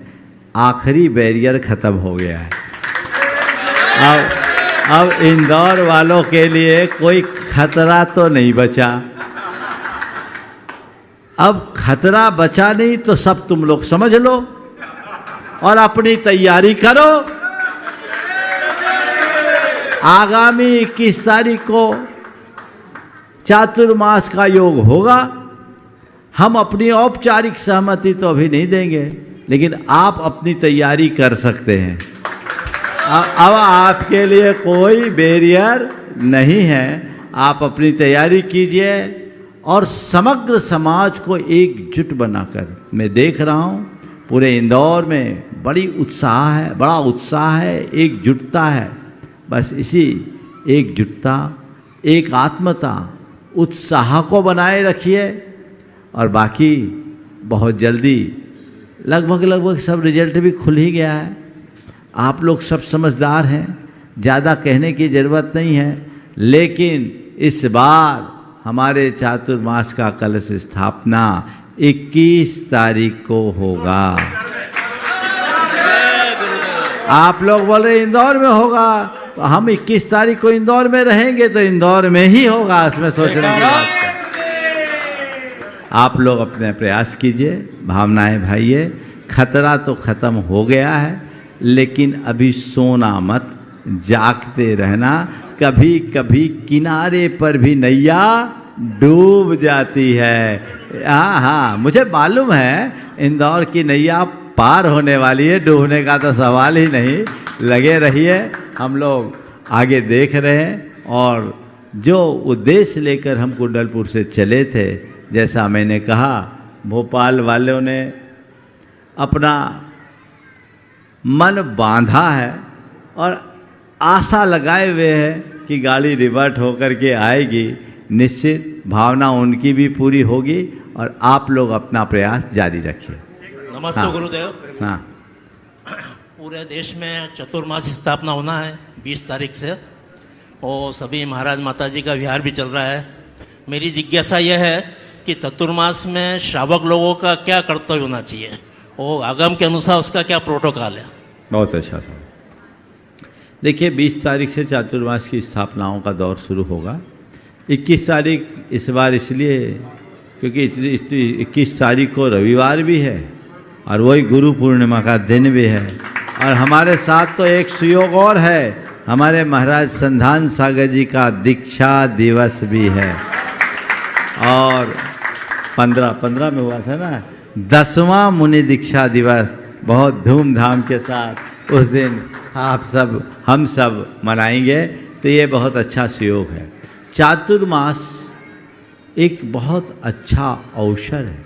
आखिरी बैरियर ख़त्म हो गया है। अब इंदौर वालों के लिए कोई खतरा तो नहीं बचा। अब खतरा बचा नहीं तो सब तुम लोग समझ लो और अपनी तैयारी करो। आगामी 21 तारीख को चातुर्मास का योग होगा। हम अपनी औपचारिक सहमति तो अभी नहीं देंगे, लेकिन आप अपनी तैयारी कर सकते हैं। अब आपके लिए कोई बैरियर नहीं है। आप अपनी तैयारी कीजिए और समग्र समाज को एकजुट बनाकर, मैं देख रहा हूँ पूरे इंदौर में बड़ा उत्साह है, एकजुटता है। बस इसी एकजुटता, एकात्मता, उत्साह को बनाए रखिए और बाकी बहुत जल्दी लगभग सब रिजल्ट भी खुल ही गया है। आप लोग सब समझदार हैं, ज़्यादा कहने की ज़रूरत नहीं है। लेकिन इस बार हमारे चातुर्मास का कलश स्थापना 21 तारीख को होगा। आप लोग बोल रहे इंदौर में होगा, तो हम 21 तारीख को इंदौर में रहेंगे तो इंदौर में ही होगा, उसमें सोचने की बात है। आप लोग अपने प्रयास कीजिए, भावनाएं भाइये। खतरा तो खत्म हो गया है, लेकिन अभी सोना मत, जागते रहना। कभी कभी किनारे पर भी नैया डूब जाती है। हाँ, मुझे मालूम है इंदौर की नैया पार होने वाली है, डूबने का तो सवाल ही नहीं। लगे रहिए, हम लोग आगे देख रहे हैं। और जो उद्देश्य लेकर हम कुंडलपुर से चले थे, जैसा मैंने कहा, भोपाल वालों ने अपना मन बांधा है और आशा लगाए हुए हैं कि गाड़ी रिवर्ट होकर के आएगी। निश्चित भावना उनकी भी पूरी होगी और आप लोग अपना प्रयास जारी रखिए।
नमस्ते। हाँ, गुरुदेव।
हाँ,
पूरे देश में चतुर्मास की स्थापना होना है 20 तारीख से, और सभी महाराज माता जी का विहार भी चल रहा है। मेरी जिज्ञासा यह है कि चतुर्मास में श्रावक लोगों का क्या कर्तव्य होना चाहिए, और आगम के अनुसार उसका क्या प्रोटोकॉल है?
बहुत अच्छा सवाल। देखिए, 20 तारीख से चातुर्मास की स्थापनाओं का दौर शुरू होगा। 21 तारीख इस बार इसलिए क्योंकि 21 तारीख को रविवार भी है और वही गुरु पूर्णिमा का दिन भी है। और हमारे साथ तो एक सुयोग और है, हमारे महाराज संधान सागर जी का दीक्षा दिवस भी है। और 15 में हुआ था ना 10वां मुनि दीक्षा दिवस, बहुत धूमधाम के साथ उस दिन हम सब मनाएंगे। तो ये बहुत अच्छा सुयोग है। चातुर्मास एक बहुत अच्छा अवसर है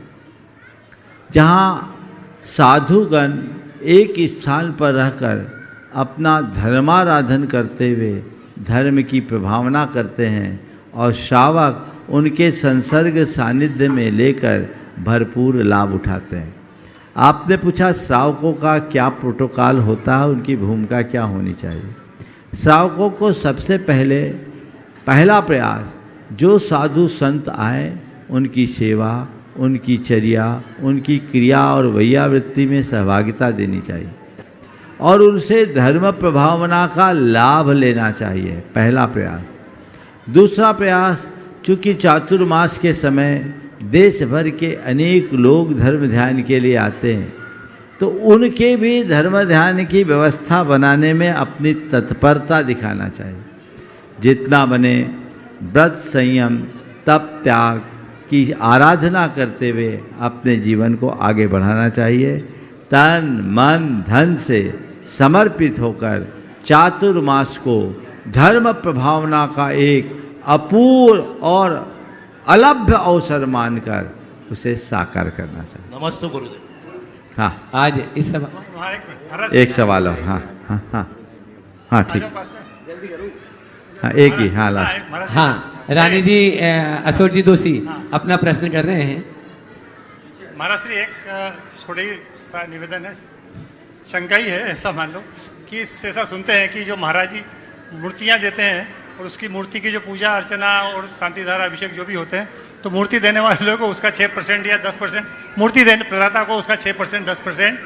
जहाँ साधुगण एक स्थान पर रहकर अपना धर्माराधन करते हुए धर्म की प्रभावना करते हैं और श्रावक उनके संसर्ग सानिध्य में लेकर भरपूर लाभ उठाते हैं। आपने पूछा श्रावकों का क्या प्रोटोकॉल होता है, उनकी भूमिका क्या होनी चाहिए। श्रावकों को सबसे पहला प्रयास, जो साधु संत आए उनकी सेवा, उनकी चर्या, उनकी क्रिया और वैयावृत्ति में सहभागिता देनी चाहिए और उनसे धर्म प्रभावना का लाभ लेना चाहिए, पहला प्रयास। दूसरा प्रयास, चूँकि चातुर्मास के समय देश भर के अनेक लोग धर्म ध्यान के लिए आते हैं, तो उनके भी धर्म ध्यान की व्यवस्था बनाने में अपनी तत्परता दिखाना चाहिए। जितना बने व्रत, संयम, तप, त्याग की आराधना करते हुए अपने जीवन को आगे बढ़ाना चाहिए। तन मन धन से समर्पित होकर चातुर्मास को धर्म प्रभावना का एक अपूर्व और अलभ्य अवसर मानकर उसे साकार करना चाहिए।
नमस्ते गुरुदेव।
हाँ, आज इस सवाल
एक सवाल और। हाँ हाँ हाँ हाँ, ठीक। हाँ, एक ही। हाँ, लास्ट।
हाँ, रानी जी, अशोक जी दोषी अपना प्रश्न कर रहे हैं।
महाराज श्री एक थोड़ी सा निवेदन है, शंका ही है, ऐसा मान लो कि ऐसा सुनते हैं कि जो महाराज जी मूर्तियाँ देते हैं और उसकी मूर्ति की जो पूजा अर्चना और शांतिधारा अभिषेक जो भी होते हैं, तो मूर्ति देने वाले लोगों को उसका 6% या 10%, मूर्ति देने प्रदाता को उसका 6% 10%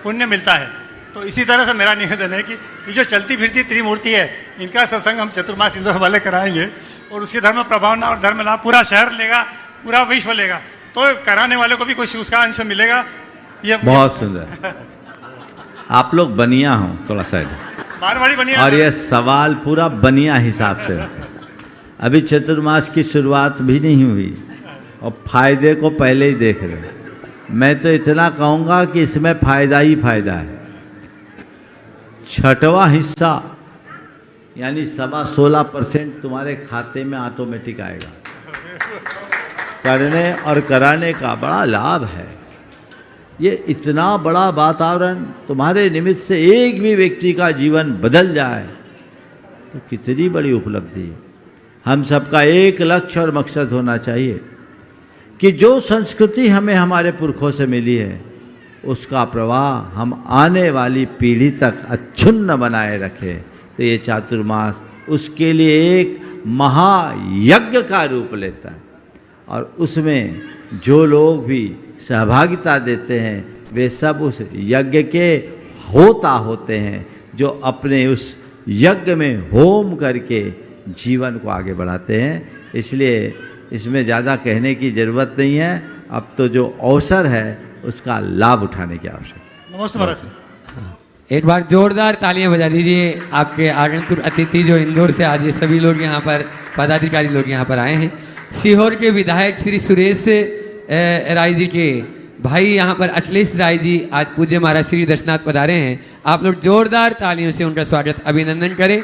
पुण्य मिलता है। तो इसी तरह से मेरा निवेदन है कि ये जो चलती फिरती त्रिमूर्ति है, इनका सत्संग हम चतुर्मास इंदौर वाले कराएंगे और उसकी धर्म प्रभावना और धर्म लाभ पूरा शहर लेगा, पूरा विश्व लेगा, तो कराने वाले को भी कुछ उसका अंश मिलेगा। ये
बहुत सुंदर। आप लोग बनिया हो थोड़ा सा,
मारवाड़ी बनिया,
और ये सवाल पूरा बनिया हिसाब से। अभी चतुर्मास की शुरुआत भी नहीं हुई और फायदे को पहले ही देख रहे। मैं तो इतना कहूँगा कि इसमें फायदा ही फायदा है। 6वां हिस्सा यानी 16.25% तुम्हारे खाते में ऑटोमेटिक आएगा। करने और कराने का बड़ा लाभ है। ये इतना बड़ा वातावरण, तुम्हारे निमित्त से एक भी व्यक्ति का जीवन बदल जाए तो कितनी बड़ी उपलब्धि है। हम सबका एक लक्ष्य और मकसद होना चाहिए कि जो संस्कृति हमें हमारे पुरखों से मिली है उसका प्रवाह हम आने वाली पीढ़ी तक अक्षुण्ण बनाए रखें। तो ये चातुर्मास उसके लिए एक महायज्ञ का रूप लेता है और उसमें जो लोग भी सहभागिता देते हैं वे सब उस यज्ञ के होता होते हैं, जो अपने उस यज्ञ में होम करके जीवन को आगे बढ़ाते हैं। इसलिए इसमें ज़्यादा कहने की ज़रूरत नहीं है। अब तो जो अवसर है उसका लाभ उठाने की आवश्यकता।
नमस्ते महाराज।
एक बार जोरदार तालियां बजा दीजिए आपके आगंतुक अतिथि जो इंदौर से आज ये सभी लोग यहाँ पर पदाधिकारी लोग यहाँ पर आए हैं। सीहोर के विधायक श्री सुरेश राय जी के भाई यहाँ पर अखिलेश राय जी आज पूज्य महाराज श्री दर्शनाथ पधारे हैं। आप लोग जोरदार तालियों से उनका स्वागत अभिनंदन करें।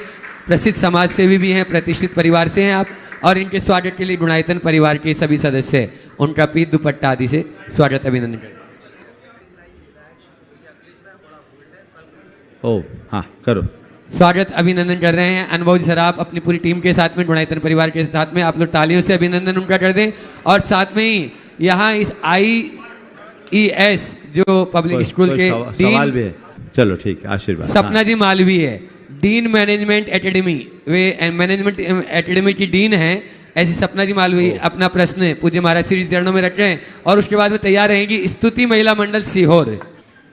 प्रसिद्ध समाज सेवी भी हैं, प्रतिष्ठित परिवार से हैं आप, और इनके स्वागत के लिए गुणायतन परिवार के सभी सदस्य उनका पीठ दुपट्टा आदि से स्वागत अभिनंदन करें।
ओ हाँ करो।
स्वागत अभिनंदन कर रहे हैं अनुभव सर, आप अपनी पूरी टीम के साथ में, गुणायतन परिवार के साथ में आप लोग तालियों से अभिनंदन उनका कर दें। और साथ में ही यहाँ इस IES जो पब्लिक स्कूल के
सवाल भी है, चलो ठीक है, आशीर्वाद।
सपना जी मालवी है, डीन मैनेजमेंट एकेडमी, वे मैनेजमेंट एकेडमी की डीन है। ऐसी सपना जी मालवी अपना प्रश्न पूज्य महाराज श्री चरणों में रख रहे हैं और उसके बाद में तैयार रहेंगी स्तुति महिला मंडल सीहोर।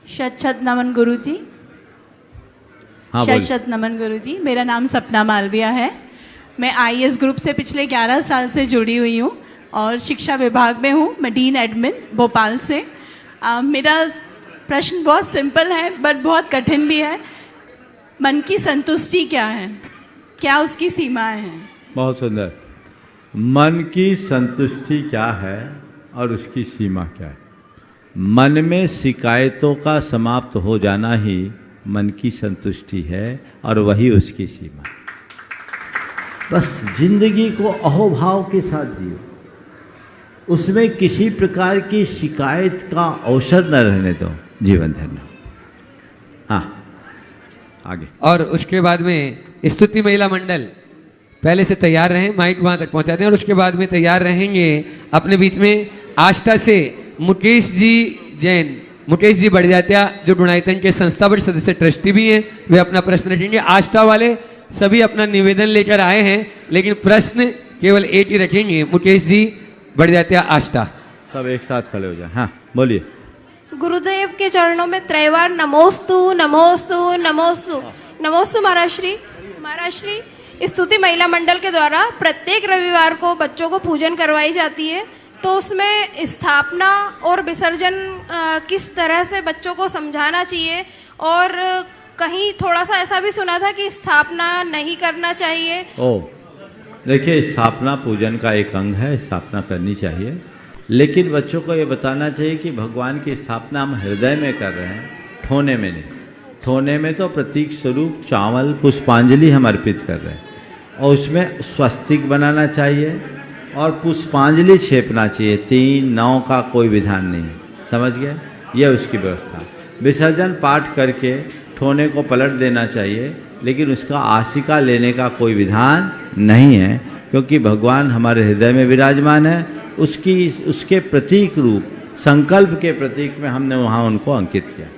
शत नमन गुरु जी।
हाँ,
शत नमन गुरु जी। मेरा नाम सपना मालविया है। मैं IES ग्रुप से पिछले 11 साल से जुड़ी हुई हूँ और शिक्षा विभाग में हूँ। मैं डीन एडमिन भोपाल से। मेरा प्रश्न बहुत सिंपल है बट बहुत कठिन भी है। मन की संतुष्टि क्या है, क्या उसकी सीमाएं हैं?
बहुत सुंदर। मन की संतुष्टि क्या है और उसकी सीमा क्या है? मन में शिकायतों का समाप्त हो जाना ही मन की संतुष्टि है और वही उसकी सीमा। बस जिंदगी को अहोभाव के साथ जियो, उसमें किसी प्रकार की शिकायत का औषध न रहने दो, जीवन धन्य। हाँ आगे।
और उसके बाद में स्तुति महिला मंडल पहले से तैयार रहें, माइक वहां तक पहुंचा दें। और उसके बाद में तैयार रहेंगे अपने बीच में आष्टा से मुकेश जी जैन, मुकेश जी बढ़जात्या जो गुणायतन के संस्थापक सदस्य ट्रस्टी भी हैं, वे अपना प्रश्न रखेंगे। आष्टा वाले सभी अपना निवेदन लेकर आए हैं लेकिन प्रश्न केवल एक ही रखेंगे। मुकेश जी बढ़जात्या आष्टा।
सब एक साथ खड़े हो जाए। हाँ बोलिए।
गुरुदेव के चरणों में त्रैवार नमोस्तु नमोस्तु नमोस्तु नमोस्तु महाराज श्री। महाराज श्री, स्तुति महिला मंडल के द्वारा प्रत्येक रविवार को बच्चों को पूजन करवाई जाती है, तो उसमें स्थापना और विसर्जन किस तरह से बच्चों को समझाना चाहिए? और कहीं थोड़ा सा ऐसा भी सुना था कि स्थापना नहीं करना चाहिए।
देखिए, स्थापना पूजन का एक अंग है, स्थापना करनी चाहिए, लेकिन बच्चों को ये बताना चाहिए कि भगवान की स्थापना हम हृदय में कर रहे हैं, ठोने में नहीं। ठोने में तो प्रतीक स्वरूप चावल पुष्पांजलि हम अर्पित कर रहे हैं और उसमें स्वस्तिक बनाना चाहिए और पुष्पांजलि छेपना चाहिए। 3-9 का कोई विधान नहीं, समझ गए? यह उसकी व्यवस्था। विसर्जन पाठ करके ठोने को पलट देना चाहिए, लेकिन उसका आशिका लेने का कोई विधान नहीं है, क्योंकि भगवान हमारे हृदय में विराजमान है। उसके प्रतीक रूप संकल्प के प्रतीक में हमने वहाँ उनको अंकित किया।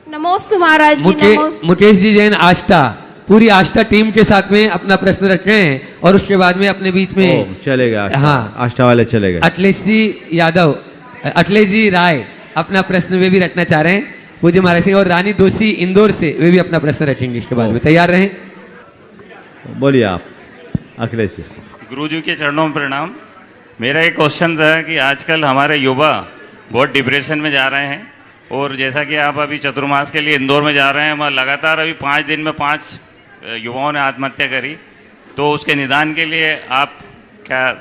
नमोस्तु महाराज जी, नमोस्तु।
मुकेश जी जैन आष्टा, पूरी आष्टा टीम के साथ में अपना प्रश्न रख रहे हैं और उसके बाद में अपने बीच में
चलेगा।
हाँ,
आष्टा वाले चले गए।
अखिलेश जी यादव, अखिलेश जी राय अपना प्रश्न वे भी रखना चाह रहे हैं। पूज्य महाराज सिंह और रानी दोषी इंदौर से वे भी अपना प्रश्न रखेंगे। इसके बाद में तैयार रहें।
बोलिए आप अखिलेश जी।
गुरु जी के चरणों में प्रणाम। मेरा एक क्वेश्चन था कि आजकल हमारे युवा बहुत डिप्रेशन में जा रहे हैं और जैसा कि आप अभी चतुर्मास के लिए इंदौर में जा रहे हैं, वहाँ लगातार अभी 5 दिन में 5 युवाओं ने आत्महत्या करी, तो उसके निदान के लिए आप क्या?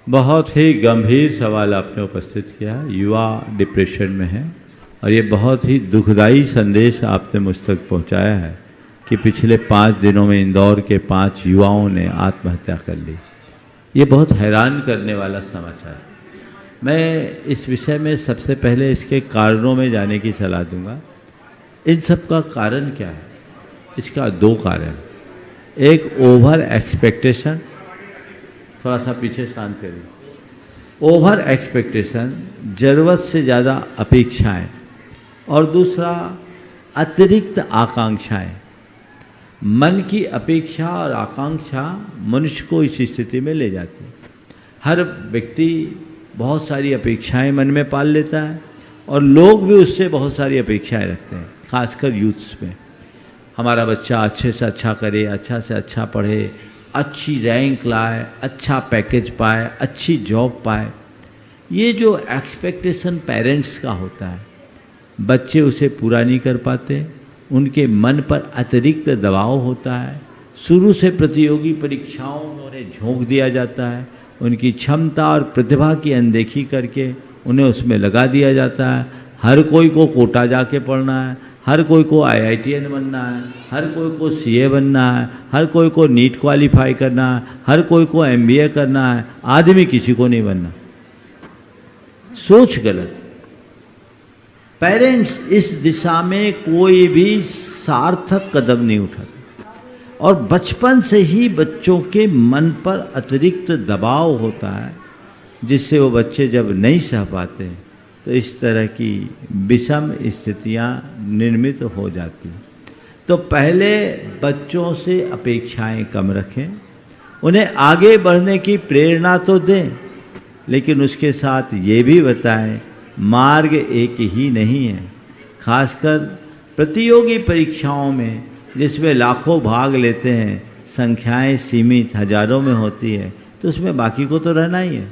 बहुत ही गंभीर सवाल आपने उपस्थित किया। युवा डिप्रेशन में है और ये बहुत ही दुखदाई संदेश आपने मुझ तक पहुंचाया है कि पिछले 5 दिनों में इंदौर के 5 युवाओं ने आत्महत्या कर ली। ये बहुत हैरान करने वाला समाचार है। मैं इस विषय में सबसे पहले इसके कारणों में जाने की सलाह दूंगा। इन सब का कारण क्या है? इसका 2 कारण। एक ओवर एक्सपेक्टेशन, थोड़ा सा पीछे शांत करिए। ओवर एक्सपेक्टेशन, ज़रूरत से ज़्यादा अपेक्षाएं, और दूसरा अतिरिक्त आकांक्षाएं। मन की अपेक्षा और आकांक्षा मनुष्य को इस स्थिति में ले जाती है। हर व्यक्ति बहुत सारी अपेक्षाएं मन में पाल लेता है और लोग भी उससे बहुत सारी अपेक्षाएं रखते हैं, खासकर यूथ्स में। हमारा बच्चा अच्छे से अच्छा करे, अच्छा से अच्छा पढ़े, अच्छी रैंक लाए, अच्छा पैकेज पाए, अच्छी जॉब पाए। ये जो एक्सपेक्टेशन पेरेंट्स का होता है, बच्चे उसे पूरा नहीं कर पाते, उनके मन पर अतिरिक्त दबाव होता है। शुरू से प्रतियोगी परीक्षाओं में उन्हें झोंक दिया जाता है, उनकी क्षमता और प्रतिभा की अनदेखी करके उन्हें उसमें लगा दिया जाता है। हर कोई को कोटा जाके पढ़ना है, हर कोई को IITN बनना है, हर कोई को CA बनना है, हर कोई को नीट क्वालिफाई करना है, हर कोई को MBA करना है, आदमी किसी को नहीं बनना। सोच गलत। पेरेंट्स इस दिशा में कोई भी सार्थक कदम नहीं उठाते और बचपन से ही बच्चों के मन पर अतिरिक्त दबाव होता है, जिससे वो बच्चे जब नहीं सह पाते तो इस तरह की विषम स्थितियां निर्मित हो जाती। तो पहले बच्चों से अपेक्षाएं कम रखें, उन्हें आगे बढ़ने की प्रेरणा तो दें, लेकिन उसके साथ ये भी बताएं मार्ग एक ही नहीं है। खासकर प्रतियोगी परीक्षाओं में जिसमें लाखों भाग लेते हैं, संख्याएं सीमित हजारों में होती है, तो उसमें बाकी को तो रहना ही है।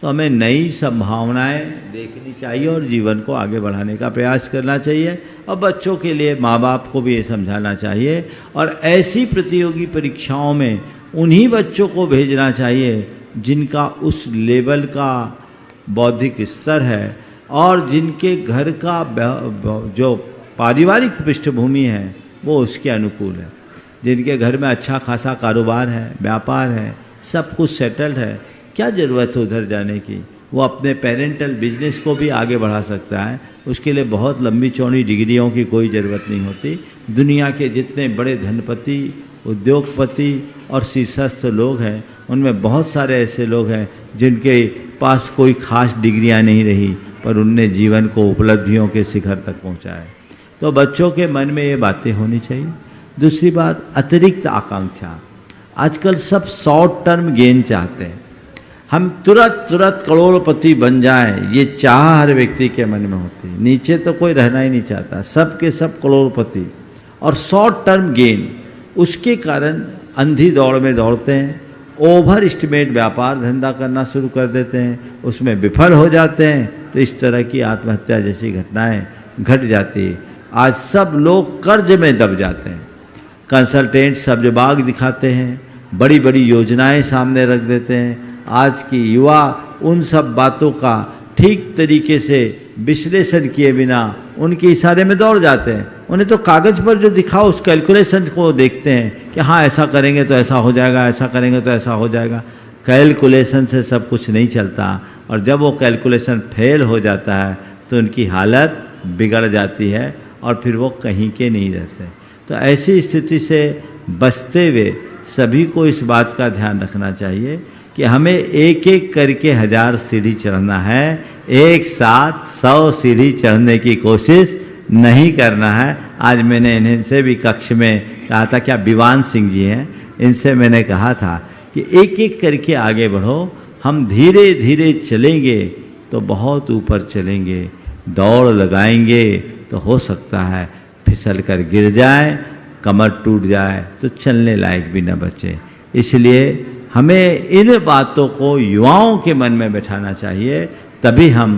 तो हमें नई संभावनाएं देखनी चाहिए और जीवन को आगे बढ़ाने का प्रयास करना चाहिए। और बच्चों के लिए माँ बाप को भी ये समझाना चाहिए और ऐसी प्रतियोगी परीक्षाओं में उन्हीं बच्चों को भेजना चाहिए जिनका उस लेवल का बौद्धिक स्तर है और जिनके घर का जो पारिवारिक पृष्ठभूमि है वो उसके अनुकूल है, जिनके घर में अच्छा खासा कारोबार है, व्यापार है, सब कुछ सेटल्ड है। क्या ज़रूरत है उधर जाने की? वो अपने पेरेंटल बिजनेस को भी आगे बढ़ा सकता है। उसके लिए बहुत लंबी चौड़ी डिग्रियों की कोई ज़रूरत नहीं होती। दुनिया के जितने बड़े धनपति, उद्योगपति और शीर्षस्थ लोग हैं, उनमें बहुत सारे ऐसे लोग हैं जिनके पास कोई खास डिग्रियां नहीं रही, पर उनने जीवन को उपलब्धियों के शिखर तक पहुंचाया। तो बच्चों के मन में ये बातें होनी चाहिए। दूसरी बात, अतिरिक्त आकांक्षा। आजकल सब शॉर्ट टर्म गेन चाहते हैं, हम तुरंत करोड़पति बन जाएं, ये चाह हर व्यक्ति के मन में होती है। नीचे तो कोई रहना ही नहीं चाहता, सब के सब करोड़पति और शॉर्ट टर्म गेन। उसके कारण अंधी दौड़ में दौड़ते हैं, ओवर एस्टिमेट व्यापार धंधा करना शुरू कर देते हैं, उसमें विफल हो जाते हैं, तो इस तरह की आत्महत्या जैसी घटनाएं घट जाती है। आज सब लोग कर्ज में दब जाते हैं। कंसल्टेंट सब्जबाग दिखाते हैं, बड़ी बड़ी योजनाएं सामने रख देते हैं। आज की युवा उन सब बातों का ठीक तरीके से विश्लेषण किए बिना उनके इशारे में दौड़ जाते हैं। उन्हें तो कागज़ पर जो दिखाओ उस कैलकुलेशन को देखते हैं कि हाँ ऐसा करेंगे तो ऐसा हो जाएगा, ऐसा करेंगे तो ऐसा हो जाएगा। कैलकुलेशन से सब कुछ नहीं चलता और जब वो कैलकुलेशन फेल हो जाता है तो उनकी हालत बिगड़ जाती है और फिर वो कहीं के नहीं रहते। तो ऐसी स्थिति से बचते हुए सभी को इस बात का ध्यान रखना चाहिए कि हमें एक एक करके 1000 सीढ़ी चढ़ना है, एक साथ 100 सीढ़ी चढ़ने की कोशिश नहीं करना है। आज मैंने इनसे भी कक्ष में कहा था, क्या विवान सिंह जी हैं, इनसे मैंने कहा था कि एक एक करके आगे बढ़ो, हम धीरे धीरे चलेंगे तो बहुत ऊपर चलेंगे, दौड़ लगाएंगे तो हो सकता है फिसल कर गिर जाए, कमर टूट जाए तो चलने लायक भी न बचे। इसलिए हमें इन बातों को युवाओं के मन में बैठाना चाहिए, तभी हम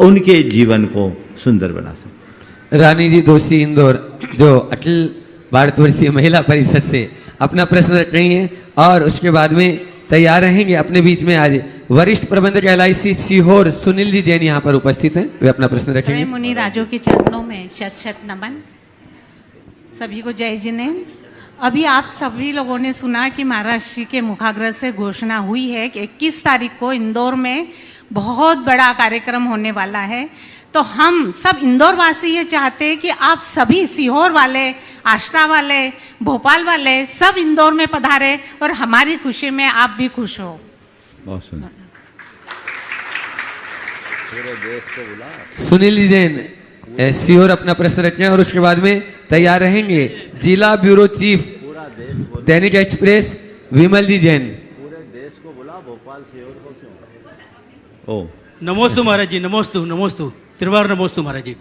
उनके जीवन को सुंदर बना सकते।
रानी जी दोषी इंदौर जो अखिल भारतवर्षीय महिला परिषद से अपना प्रश्न रख रही हैं और उसके बाद में तैयार रहेंगे। अपने बीच में आज वरिष्ठ प्रबंधक LIC सीहोर सुनील जी जैन यहाँ पर उपस्थित हैं, वे अपना प्रश्न रखेंगे।
मुनि राजों के चरणों में शत शत नमन। सभी को जय जिनेन्द्र। अभी आप सभी लोगों ने सुना कि महाराज जी के मुखाग्र से घोषणा हुई है कि 21 तारीख को इंदौर में बहुत बड़ा कार्यक्रम होने वाला है। तो हम सब इंदौर वासी ये चाहते हैं कि आप सभी सीहोर वाले, आष्टा वाले, भोपाल वाले सब इंदौर में पधारे और हमारी खुशी में आप भी खुश हो।
बहुत सुंदर।
सुनील जी जैन सीहोर अपना प्रश्न रखें और उसके बाद में तैयार रहेंगे जिला ब्यूरो चीफ दैनिक एक्सप्रेस विमल जी जैन।
पूरे देश को बुला, भोपाल सीहोर को। ओ
नमोस्तु महाराज जी, नमोस्तु नमोस्तु, त्रिवार नमोस्तु महाराज जी।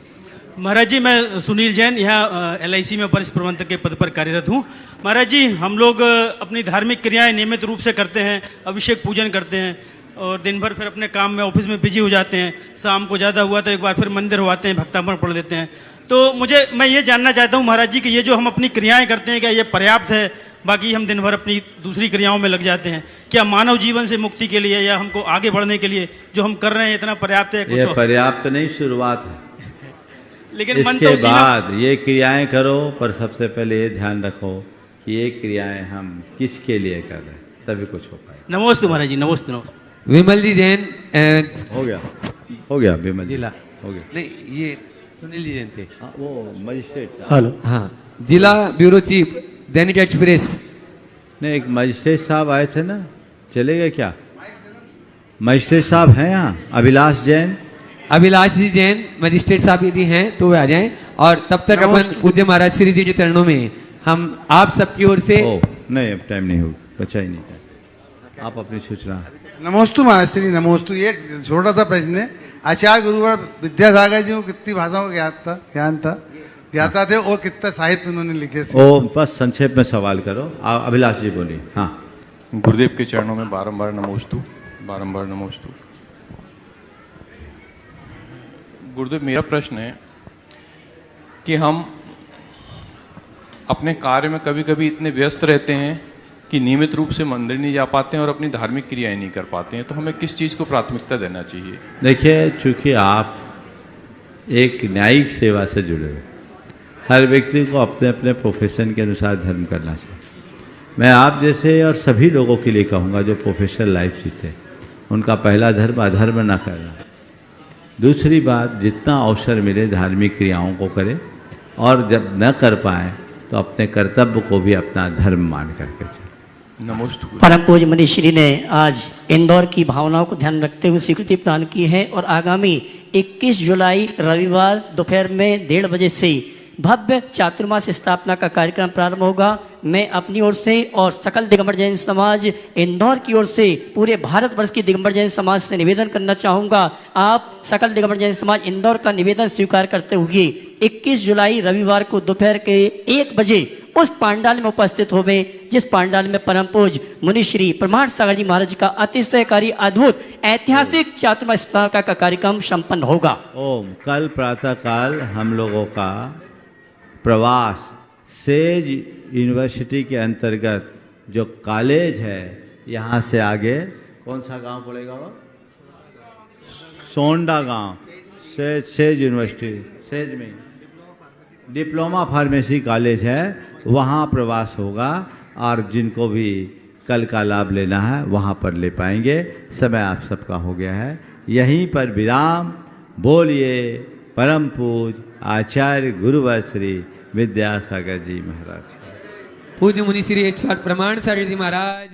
महाराज जी मैं सुनील जैन यहाँ LIC में वरिष्ठ प्रबंधक के पद पर कार्यरत हूँ। महाराज जी हम लोग अपनी धार्मिक क्रियाएं नियमित रूप से करते हैं, अभिषेक पूजन करते हैं और दिन भर फिर अपने काम में ऑफिस में बिजी हो जाते हैं। शाम को ज़्यादा हुआ तो एक बार फिर मंदिर हो आते हैं, भक्तार्पण पढ़ देते हैं। तो मैं ये जानना चाहता हूँ महाराज जी कि ये जो हम अपनी क्रियाएँ करते हैं क्या ये पर्याप्त है? बाकी हम दिन भर अपनी दूसरी क्रियाओं में लग जाते हैं। क्या मानव जीवन से मुक्ति के लिए या हमको आगे बढ़ने के लिए जो हम कर रहे हैं इतना पर्याप्त है?
ये पर्याप्त नहीं, शुरुआत है।
लेकिन
इसके बाद ये क्रियाएं करो, पर सबसे पहले ये ध्यान रखो कि ये क्रियाएं हम किसके लिए कर रहे हैं, तभी कुछ हो पाए।
नमोस्तु महाराज जी, नमोस्तु नमोस्तु।
विमल जी जैन
हो गया विमल जी,
जिला
हो गया।
नहीं, ये सुनील जी जैन थे।
वो मजिस्ट्रेट।
हेलो, हाँ, जिला ब्यूरो चीफ दैनिक एक्सप्रेस।
नहीं, एक मजिस्ट्रेट साहब आए थे ना, चले गए क्या? मजिस्ट्रेट साहब हैं यहाँ, अभिलाष जैन।
अभिलाष जी जैन मजिस्ट्रेट साहब यदि हैं तो वे आ जाएं और तब तक अपन पूज्य महाराज श्री जी के चरणों में हम आप सबकी ओर से।
नहीं, अब टाइम नहीं हो, बचा ही नहीं टाइम। आप अपनी सूचना।
नमोस्तु महाराज श्री, नमोस्तु। ये छोटा सा प्रश्न है, आचार्य गुरुवर विद्यासागर जी को कितनी भाषाओं का ज्ञाता थे और कितना साहित्य उन्होंने लिखे थे?
बस संक्षेप में सवाल करो। अभिलाष जी बोलिए। हाँ।
गुरुदेव के चरणों में बारंबार नमोस्तु, बारंबार नमोस्तु। गुरुदेव मेरा प्रश्न है कि हम अपने कार्य में कभी कभी इतने व्यस्त रहते हैं कि नियमित रूप से मंदिर नहीं जा पाते हैं और अपनी धार्मिक क्रियाएं नहीं कर पाते हैं, तो हमें किस चीज़ को प्राथमिकता देना चाहिए?
देखिए, चूंकि आप एक न्यायिक सेवा से जुड़े हो, हर व्यक्ति को अपने अपने प्रोफेशन के अनुसार धर्म करना चाहिए। मैं आप जैसे और सभी लोगों के लिए कहूँगा जो प्रोफेशनल लाइफ जीते, उनका पहला धर्म अधर्म ना करना। दूसरी बात, जितना अवसर मिले धार्मिक क्रियाओं को करें और जब न कर पाए तो अपने कर्तव्य को भी अपना धर्म मान करके चलें।
नमोस्तु। परम पूज्य मनीश्री ने आज इंदौर की भावनाओं को ध्यान रखते हुए स्वीकृति प्रदान की है और आगामी 21 जुलाई रविवार दोपहर में 1:30 बजे से भव्य चातुर्मास स्थापना का कार्यक्रम प्रारंभ होगा। मैं अपनी ओर से और सकल दिगंबर जैन समाज इंदौर की ओर से पूरे भारतवर्ष की दिगंबर जैन समाज से निवेदन करना चाहूँगा, आप सकल दिगंबर जैन समाज इंदौर का निवेदन स्वीकार करते हुए 21 जुलाई रविवार को दोपहर के 1 बजे उस पांडाल में उपस्थित होवे जिस पांडाल में परम पूज्य मुनिश्री प्रमाण सागर जी महाराज का अतिशयकारी अद्भुत ऐतिहासिक चातुर्मास स्थापना का कार्यक्रम संपन्न होगा।
ओम। कल प्रातः काल हम लोगों का प्रवास सेज यूनिवर्सिटी के अंतर्गत जो कॉलेज है, यहाँ से आगे कौन सा गांव पड़ेगा वो? सोंडा गांव, सेज यूनिवर्सिटी, सेज में डिप्लोमा फार्मेसी कॉलेज है, वहाँ प्रवास होगा और जिनको भी कल का लाभ लेना है वहाँ पर ले पाएंगे। समय आप सबका हो गया है, यहीं पर विराम। बोलिए परम पूज्य आचार्य गुरुवर श्री विद्यासागर जी महाराज।
पूज्य मुनि श्री 108 प्रमाण सागर जी महाराज।